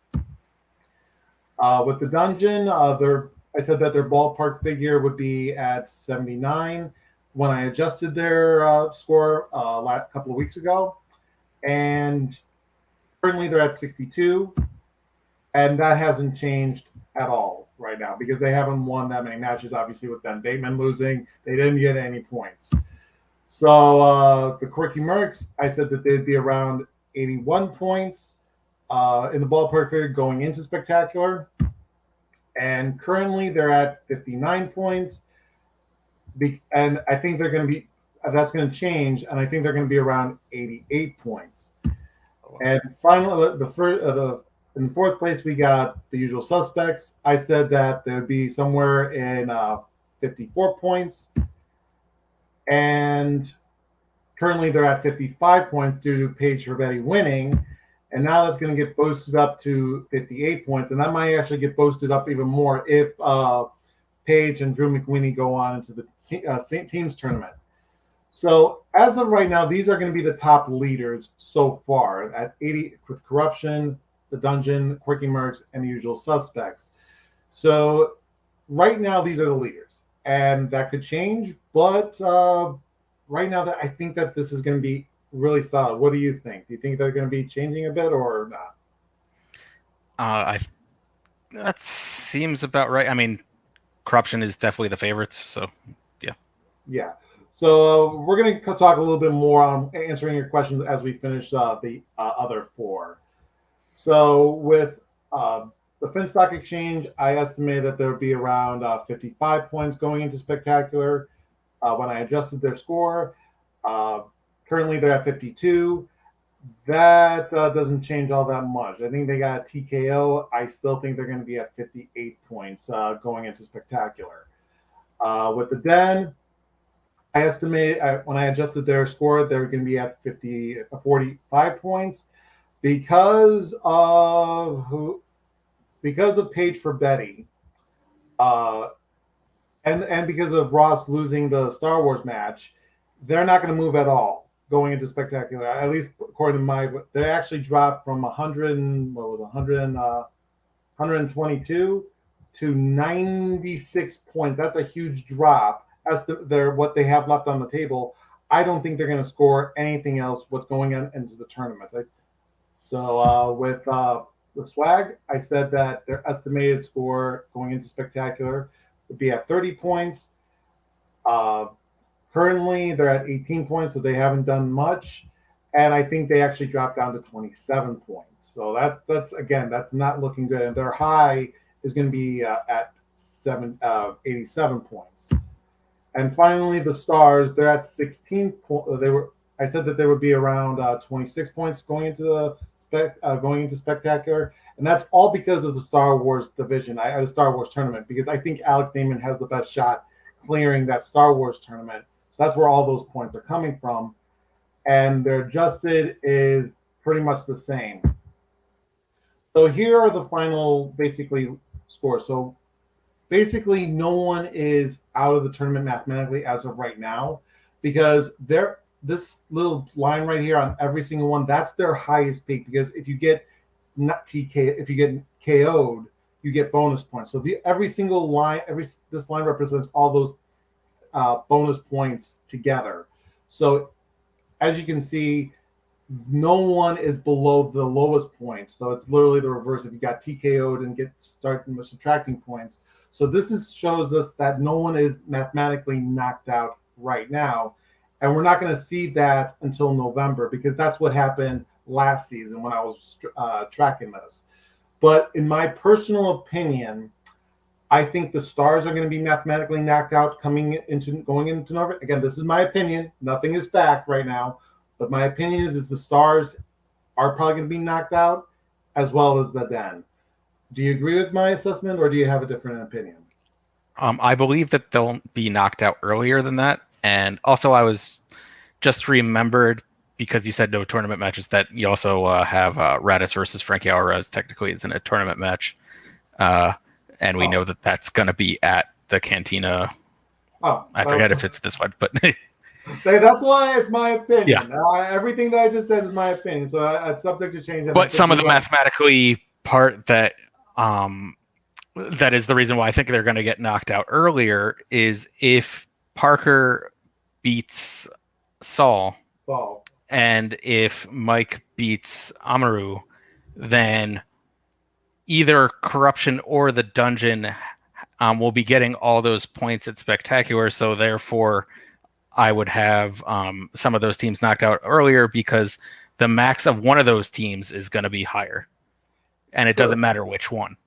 Speaker 2: With the Dungeon, I said that their ballpark figure would be at 79 when I adjusted their score a couple of weeks ago. And currently they're at 62. And that hasn't changed at all right now because they haven't won that many matches. Obviously, with Ben Bateman losing, they didn't get any points. So the Quirky Mercs, I said that they'd be around 81 points in the ballpark figure going into Spectacular. And currently they're at 59 points. And I think that's going to change. And I think they're going to be around 88 points. And finally, in 4th place, we got the Usual Suspects. I said that there'd be somewhere in 54 points. And currently they're at 55 points due to Paige Frabetti winning. And now that's going to get boosted up to 58 points. And that might actually get boosted up even more if Paige and Drew McWinney go on into the teams tournament. So as of right now, these are going to be the top leaders so far at 80 with Corruption, the Dungeon, Quirky Mercs, and the Usual Suspects. So right now, these are the leaders. And that could change. But right now, I think that this is going to be really solid. What do you think? Do you think they're going to be changing a bit or not?
Speaker 3: That seems about right. I mean, Corruption is definitely the favorites. So, yeah.
Speaker 2: Yeah. So we're going to talk a little bit more on answering your questions as we finish the other 4. So with the Finstock Exchange, I estimate that there would be around 55 points going into Spectacular when I adjusted their score. Currently, they're at 52. That doesn't change all that much. I think they got a TKO. I still think they're going to be at 58 points going into Spectacular. With the Den, I estimate when I adjusted their score, they're going to be at 45 points because of Paige Frabetti, and because of Ross losing the Star Wars match, they're not going to move at all going into Spectacular. At least according to they actually dropped from 122 to 96 points. That's a huge drop. As what they have left on the table, I don't think they're going to score anything else. What's going on into the tournaments? With Swag, I said that their estimated score going into Spectacular would be at 30 points. Currently, they're at 18 points, so they haven't done much. And I think they actually dropped down to 27 points. So that's not looking good. And their high is going to be at 87 points. And finally, the Stars, they're at 16 points. I said that they would be around 26 points going into Spectacular, and that's all because of the Star Wars division, the Star Wars tournament. Because I think Alex Neyman has the best shot clearing that Star Wars tournament. So that's where all those points are coming from, and their adjusted is pretty much the same. So here are the final basically scores. So basically, no one is out of the tournament mathematically as of right now, because this little line right here on every single one, that's their highest peak. Because if you get if you get KO'd, you get bonus points. So every single line, this line represents all those bonus points together. So as you can see, no one is below the lowest point. So it's literally the reverse. If you got TKO'd and start subtracting points. So this shows us that no one is mathematically knocked out right now. And we're not going to see that until November, because that's what happened last season when I was tracking this. But in my personal opinion, I think the Stars are going to be mathematically knocked out going into November. Again, this is my opinion. Nothing is fact right now. But my opinion is the Stars are probably going to be knocked out, as well as the Den. Do you agree with my assessment, or do you have a different opinion?
Speaker 3: I believe that they'll be knocked out earlier than that. And also, I was just remembered, because you said no tournament matches, that you also have Radis versus Frankie Alvarez technically is in a tournament match. And we know that that's going to be at the Cantina. I forget if it's this one, but...
Speaker 2: That's why it's my opinion.
Speaker 3: Yeah.
Speaker 2: Everything that I just said is my opinion, so it's subject to change.
Speaker 3: But some of the mathematically part that that is the reason why I think they're going to get knocked out earlier is if Parker beats Saul, and if Mike beats Amaru, then either Corruption or the Dungeon will be getting all those points at Spectacular. So therefore, I would have some of those teams knocked out earlier, because the max of one of those teams is going to be higher, and it doesn't matter which one.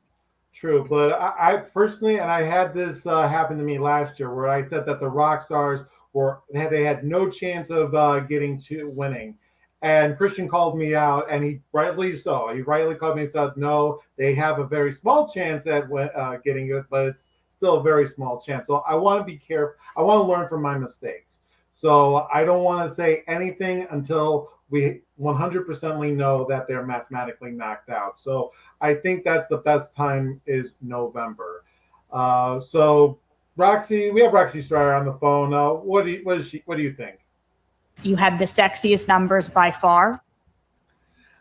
Speaker 2: True, but I personally, and I had this happen to me last year, where I said that the Rockstars they had no chance of getting to winning, and Christian called me out, and he rightly so. He rightly called me and said, "No, they have a very small chance at getting it, but it's still a very small chance." So I want to be careful. I want to learn from my mistakes. So I don't want to say anything until we 100% know that they're mathematically knocked out. So I think that's the best time is November. So Roxy, we have Roxy Stryer on the phone. What do you think?
Speaker 8: You had the sexiest numbers by far.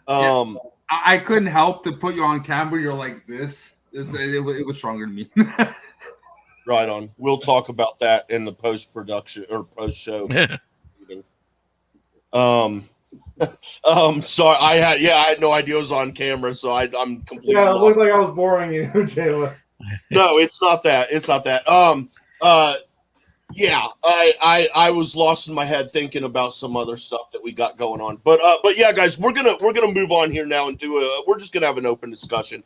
Speaker 4: I couldn't help to put you on camera. You're like this. It was stronger than me.
Speaker 1: Right on. We'll talk about that in the post-production or post-show. Sorry, I had no idea it was on camera, so I'm completely.
Speaker 2: Yeah, it looked like I was boring you, Jayla.
Speaker 1: No, it's not that. It's not that. Yeah, I was lost in my head thinking about some other stuff that we got going on. But yeah, guys, we're gonna move on here now and we're just gonna have an open discussion.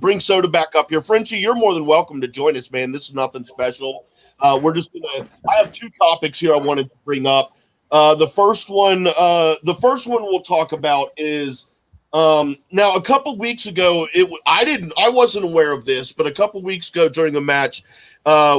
Speaker 1: bring Soda back up here. Frenchie, you're more than welcome to join us, man. This is nothing special. We're just gonna. I have two topics here I wanted to bring up. The first one we'll talk about is now a couple weeks ago. I wasn't aware of this, but a couple weeks ago during a match,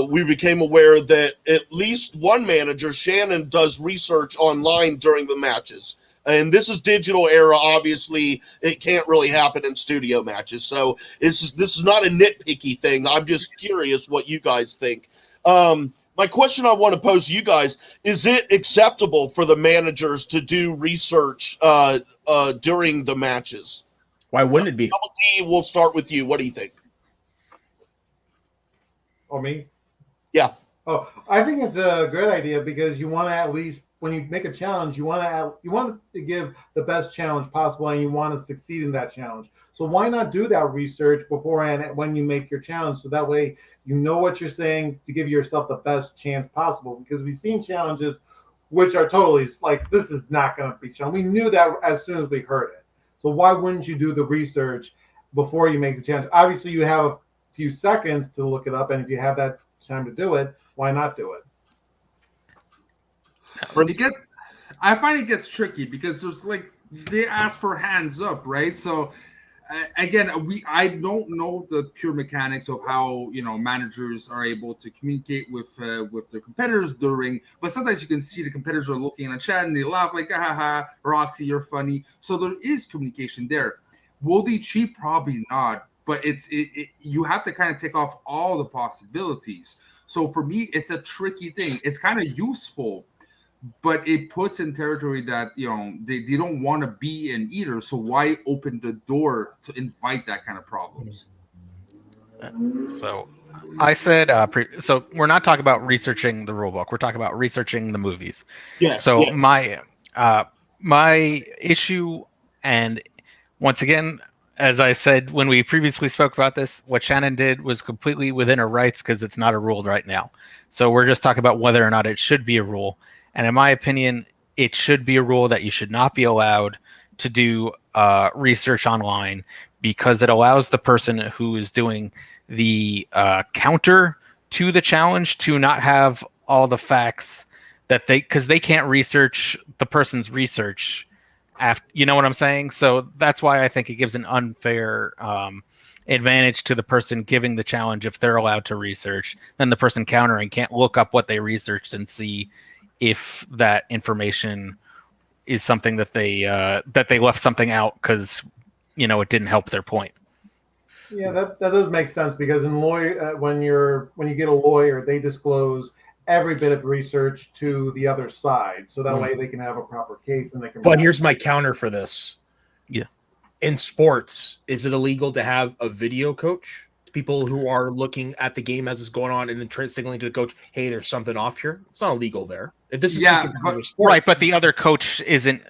Speaker 1: we became aware that at least one manager, Shannon, does research online during the matches. And this is digital era. Obviously, it can't really happen in studio matches. So this is not a nitpicky thing. I'm just curious what you guys think. My question I want to pose to you guys, is it acceptable for the managers to do research during the matches?
Speaker 5: Why wouldn't it be?
Speaker 1: Double D, we'll start with you. What do you think?
Speaker 2: Oh, me?
Speaker 1: Yeah.
Speaker 2: Oh, I think it's a great idea because you want to at least, when you make a challenge, you want to give the best challenge possible, and you want to succeed in that challenge. So why not do that research beforehand when you make your challenge, so that way you know what you're saying to give yourself the best chance possible? Because we've seen challenges which are totally like, this is not going to be challenged. We knew that as soon as we heard it. So why wouldn't you do the research before you make the challenge? Obviously, you have a few seconds to look it up, and if you have that time to do it, why not do it?
Speaker 4: I find it gets tricky because there's like, they ask for hands up, right? So again, I don't know the pure mechanics of how managers are able to communicate with their competitors during, but sometimes you can see the competitors are looking in a chat and they laugh like, ha ha, Roxy, you're funny. So there is communication there. Will they cheat? Probably not, but you have to kind of take off all the possibilities. So for me, it's a tricky thing. It's kind of useful, but it puts in territory that they don't want to be in either. So why open the door to invite that kind of problems?
Speaker 3: So I said, so we're not talking about researching the rule book. We're talking about researching the movies.
Speaker 1: Yes.
Speaker 3: So
Speaker 1: yeah.
Speaker 3: my issue, and once again, as I said when we previously spoke about this, what Shannon did was completely within her rights because it's not a rule right now. So we're just talking about whether or not it should be a rule. And in my opinion, it should be a rule that you should not be allowed to do research online, because it allows the person who is doing the counter to the challenge to not have all the facts that because they can't research the person's research. You know what I'm saying? So that's why I think it gives an unfair advantage to the person giving the challenge if they're allowed to research. Then the person countering can't look up what they researched and see if that information is something that they left something out because it didn't help their point.
Speaker 2: Yeah, that does make sense, because in lawyer, when you get a lawyer, they disclose every bit of research to the other side, so that way they can have a proper case and they can.
Speaker 5: But here's my counter for this.
Speaker 3: Yeah.
Speaker 5: In sports, is it illegal to have a video coach? People who are looking at the game as it's going on and then signaling to the coach, "Hey, there's something off here." It's not illegal there. If this is
Speaker 3: right, but the other coach isn't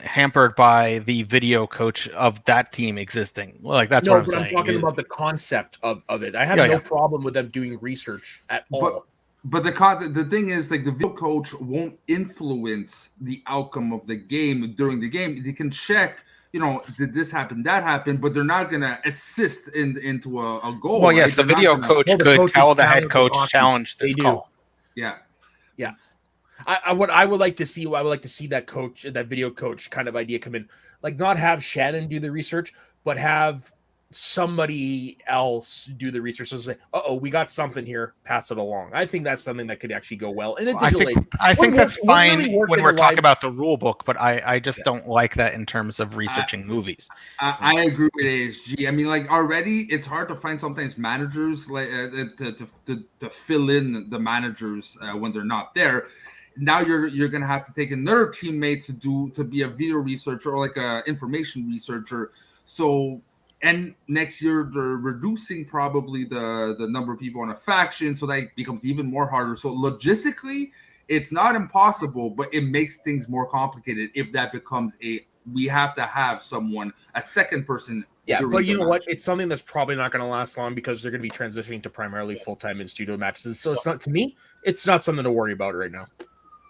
Speaker 3: hampered by the video coach of that team existing. Like that's what I'm saying.
Speaker 5: I'm talking about the concept of it. I have no problem with them doing research at all.
Speaker 4: But the thing is, like, the video coach won't influence the outcome of the game during the game. They can check, did this happen, that happened, but they're not going to assist into a goal.
Speaker 3: Well, yes, the video coach could tell the head coach challenge this call.
Speaker 4: Yeah.
Speaker 5: Yeah. I would like to see that video coach kind of idea come in. Like, not have Shannon do the research, but have somebody else do the research. So say, we got something here, pass it along. I think that's something that could actually go well. And
Speaker 3: I think that's fine when we're talking about the rule book, but I just don't like that in terms of researching movies.
Speaker 4: I agree with ASG. I mean, like, already it's hard to find sometimes managers like to fill in the managers when they're not there. Now you're gonna have to take another teammate to be a video researcher or like a information researcher. So, and next year they're reducing probably the number of people on a faction, so that becomes even more harder. So logistically, it's not impossible, but it makes things more complicated if that becomes we have to have a second person.
Speaker 5: Yeah, but you know what? It's something that's probably not going to last long because they're going to be transitioning to primarily full-time in studio matches. So it's not, to me, it's not something to worry about right now.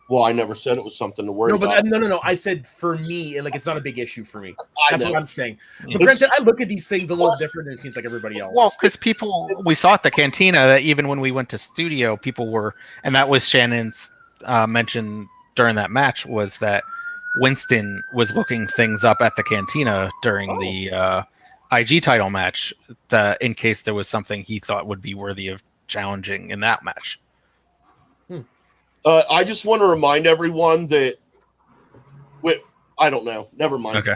Speaker 1: Well, I never said it was something to worry about.
Speaker 5: No. I said for me, like it's not a big issue for me. That's what I'm saying. But
Speaker 1: It's-
Speaker 5: granted, I look at these things a little different than it seems like everybody else.
Speaker 3: Well, because we saw at the cantina that even when we went to studio, people were, and that was Shannon's mention during that match, was that Winston was looking things up at the cantina during the IG title match in case there was something he thought would be worthy of challenging in that match.
Speaker 1: I just want to remind everyone that I don't know. Never mind.
Speaker 3: Okay.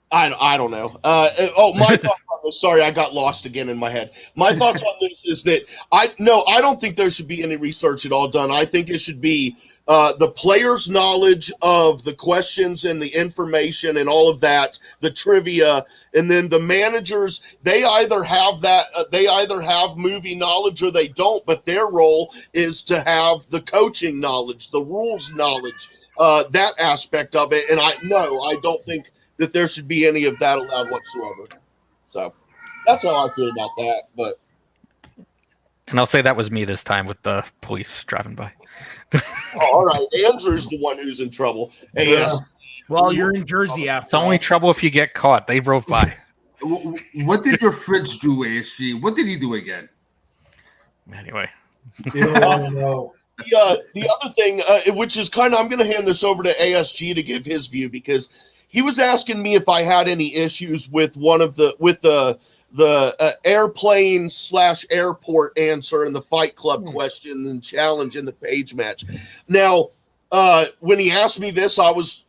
Speaker 1: I don't know. My thoughts on this. Sorry, I got lost again in my head. My thoughts on this is that I don't think there should be any research at all done. I think it should be the players' knowledge of the questions and the information and all of that, the trivia, and then the managers. They either have movie knowledge or they don't. But their role is to have the coaching knowledge, the rules knowledge, that aspect of it. And I don't think that there should be any of that allowed whatsoever. So that's how I feel about that. But
Speaker 3: And I'll say that was me this time with the police driving by.
Speaker 1: all right, Andrew's the one who's in trouble. AS.
Speaker 5: Well, you're in Jersey after
Speaker 3: It's only trouble if you get caught. They drove by.
Speaker 4: What did your fridge do, ASG? What did he do again?
Speaker 3: Anyway.
Speaker 2: You don't want to know.
Speaker 1: The other thing, which is kind of, I'm going to hand this over to ASG to give his view, because he was asking me if I had any issues with the airplane / airport answer in the Fight Club question and challenge in the Paige match. Now, when he asked me this, I was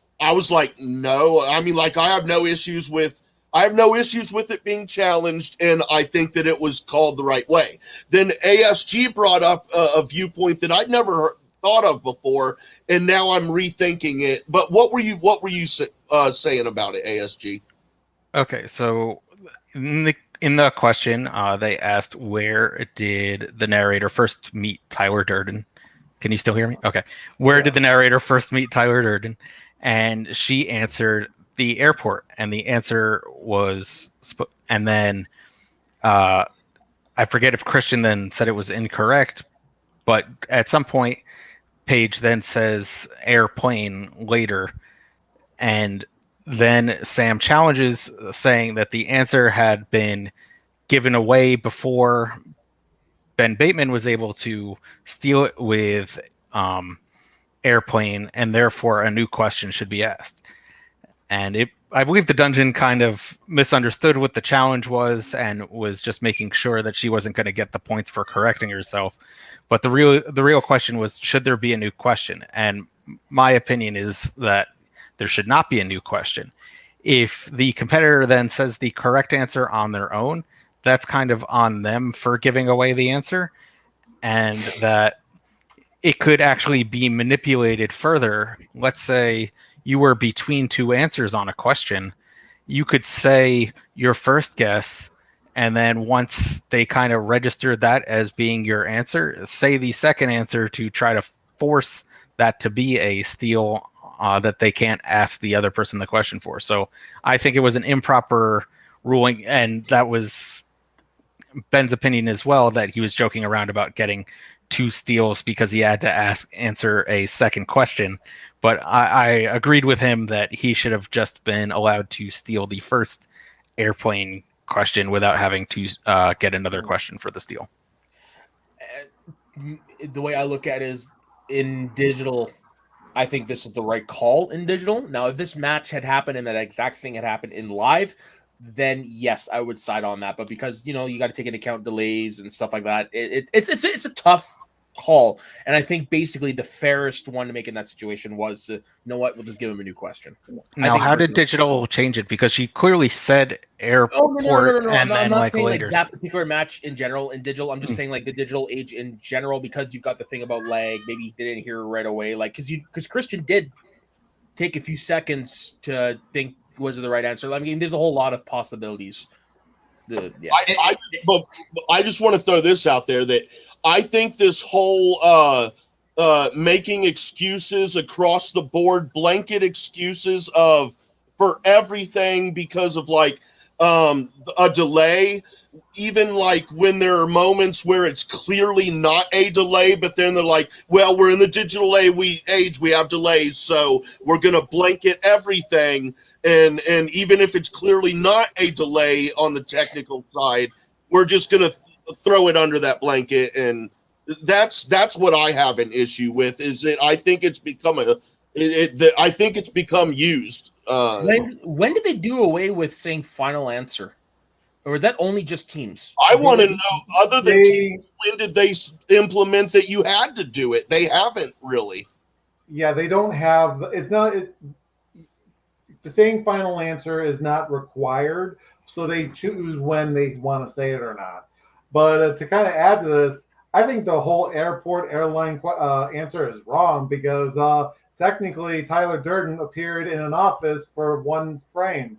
Speaker 1: like, no. I mean, like, I have no issues with it being challenged, and I think that it was called the right way. Then ASG brought up a viewpoint that I'd never thought of before, and now I'm rethinking it. But what were you saying about it, ASG?
Speaker 3: Okay, so in the question, they asked, where did the narrator first meet Tyler Durden? Can you still hear me? Okay. Where did the narrator first meet Tyler Durden? And she answered the airport, and the answer was, and then I forget if Christian then said it was incorrect, but at some point, Paige then says airplane later, and then Sam challenges, saying that the answer had been given away before Ben Bateman was able to steal it with airplane, and therefore a new question should be asked. And I believe the dungeon kind of misunderstood what the challenge was and was just making sure that she wasn't going to get the points for correcting herself. But the real question was, should there be a new question? And my opinion is that there should not be a new question. If the competitor then says the correct answer on their own, that's kind of on them for giving away the answer, and that it could actually be manipulated further. Let's say you were between two answers on a question. You could say your first guess, and then once they kind of registered that as being your answer, say the second answer to try to force that to be a steal that they can't ask the other person the question for. So I think it was an improper ruling, and that was Ben's opinion as well, that he was joking around about getting two steals because he had to answer a second question. But I agreed with him that he should have just been allowed to steal the first airplane question without having to get another question for the steal.
Speaker 5: The way I look at it is, in digital, I think this is the right call in digital. Now, if this match had happened and that exact thing had happened in live, then yes, I would side on that. But because, you got to take into account delays and stuff like that, it's a tough call. And I think basically the fairest one to make in that situation was, you know what, we'll just give him a new question.
Speaker 3: Now, how did digital change it? Because she clearly said airport,
Speaker 5: no.
Speaker 3: and then
Speaker 5: I'm not
Speaker 3: like
Speaker 5: saying
Speaker 3: later.
Speaker 5: Like that particular match in general in digital. I'm just saying like the digital age in general, because you've got the thing about lag. Maybe he didn't hear right away, like because Christian did take a few seconds to think, was it the right answer? I mean, there's a whole lot of possibilities.
Speaker 1: I just want to throw this out there that I think this whole making excuses across the board, blanket excuses for everything because of like a delay, even like when there are moments where it's clearly not a delay, but then they're like, well, we're in the digital age, we have delays, so we're going to blanket everything. And even if it's clearly not a delay on the technical side, we're just going to throw it under that blanket. And that's what I have an issue with, is that I think it's become I think it's become used.
Speaker 5: When did they do away with saying final answer? Or is that only just teams?
Speaker 1: I want to know, other than teams, when did they implement that you had to do it? They haven't really.
Speaker 2: Yeah, they don't have. It's not. The saying final answer is not required, so they choose when they want to say it or not. But to kind of add to this, I think the whole airline answer is wrong, because technically Tyler Durden appeared in an office for one frame,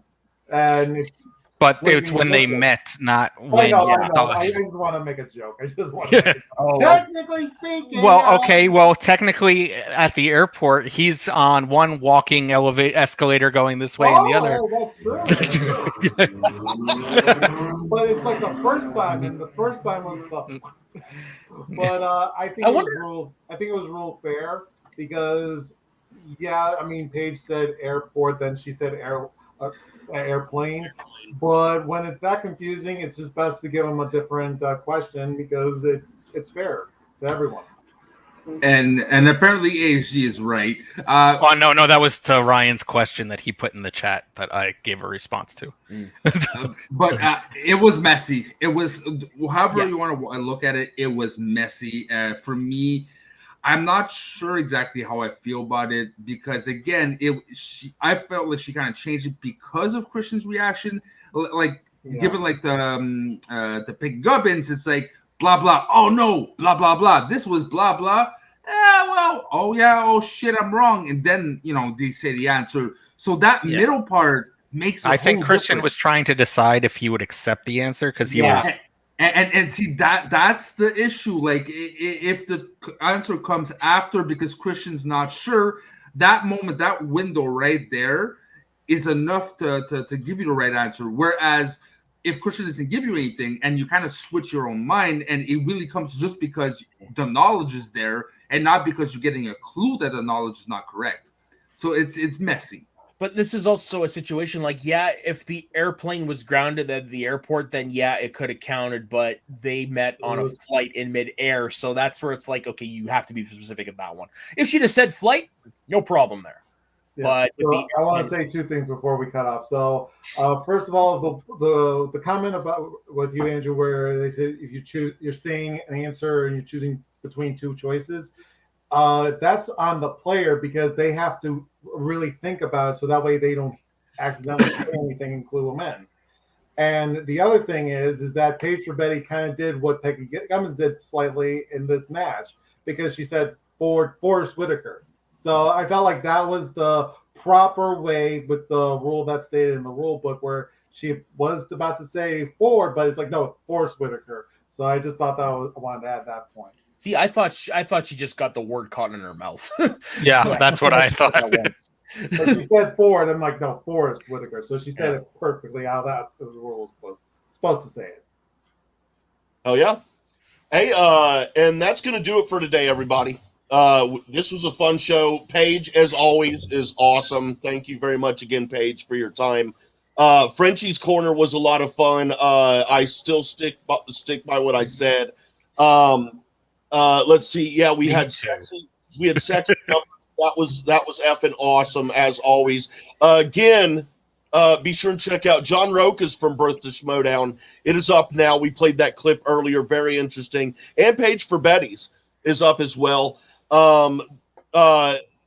Speaker 2: and it's.
Speaker 3: But it's when they met, not when.
Speaker 2: I just want to make a joke. Technically speaking.
Speaker 3: Well, okay. Well, technically, at the airport, he's on one walking escalator going this way and the other.
Speaker 2: That's true. But it's like the first time, and the first time was the. But I think it was ruled fair, because, Paige said airport, then she said airplane, but when it's that confusing, it's just best to give them a different question, because it's fair to everyone.
Speaker 4: And apparently ASG is right.
Speaker 3: No, that was to Ryan's question that he put in the chat that I gave a response to.
Speaker 4: But it was messy. It was, however you want to look at it, it was messy. For me, I'm not sure exactly how I feel about it, because again, I felt like she kind of changed it because of Christian's reaction. Given like the Pig Gubbins, it's like blah blah. Oh no, blah blah blah. This was blah blah. Oh shit, I'm wrong. And then they say the answer. So that middle part makes. I think
Speaker 3: Christian was trying to decide if he would accept the answer, because he was.
Speaker 4: And see that's the issue. Like, if the answer comes after because Christian's not sure, that moment, that window right there is enough to give you the right answer. Whereas if Christian doesn't give you anything and you kind of switch your own mind, and it really comes just because the knowledge is there and not because you're getting a clue that the knowledge is not correct. So it's messy.
Speaker 5: But this is also a situation like, if the airplane was grounded at the airport, then it could have counted, but they met on a flight in midair. So that's where it's like, okay, you have to be specific at that one. If she'd have said flight, no problem there.
Speaker 2: Yeah. But I want to say two things before we cut off. So first of all, the comment about what you, Andrew, where they said if you're saying an answer and you're choosing between two choices, that's on the player, because they have to really think about it, so that way they don't accidentally say anything and clue them in. And the other thing is that Paige Frabetti kind of did what Peggy Gummins did slightly in this match, because she said Forrest Whitaker. So I felt like that was the proper way with the rule that's stated in the rule book, where she was about to say Ford, but it's like, no, Forrest Whitaker. So I just thought I wanted to add that point.
Speaker 5: See, I thought she just got the word caught in her mouth.
Speaker 3: Yeah, that's what I thought.
Speaker 2: So she said Ford. I'm like, no, Forrest Whitaker. So she said it perfectly how that the rule was supposed to say it.
Speaker 1: Oh yeah. Hey, and that's gonna do it for today, everybody. This was a fun show. Paige, as always, is awesome. Thank you very much again, Paige, for your time. Frenchie's Corner was a lot of fun. I still stick by what I said. Let's see. Yeah, we had sexy numbers. That was effing awesome, as always. Again, be sure and check out John Roca's From Birth to Schmoedown. It is up now. We played that clip earlier. Very interesting. And Paige Frabetti's is up as well.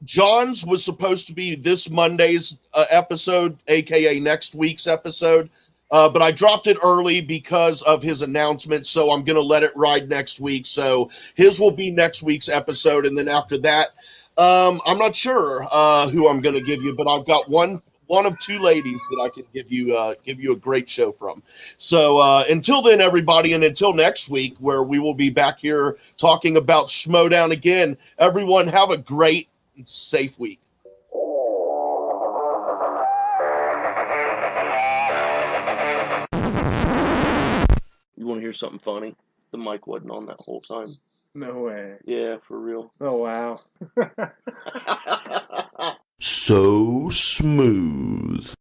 Speaker 1: John's was supposed to be this Monday's episode, aka next week's episode. But I dropped it early because of his announcement, so I'm going to let it ride next week. So his will be next week's episode, and then after that, I'm not sure who I'm going to give you, but I've got one of two ladies that I can give you a great show from. So until then, everybody, and until next week, where we will be back here talking about Schmoedown again, everyone have a great and safe week. hear something funny? The mic wasn't on that whole time.
Speaker 9: No way.
Speaker 1: Yeah, for real.
Speaker 9: Oh, wow.
Speaker 1: So smooth.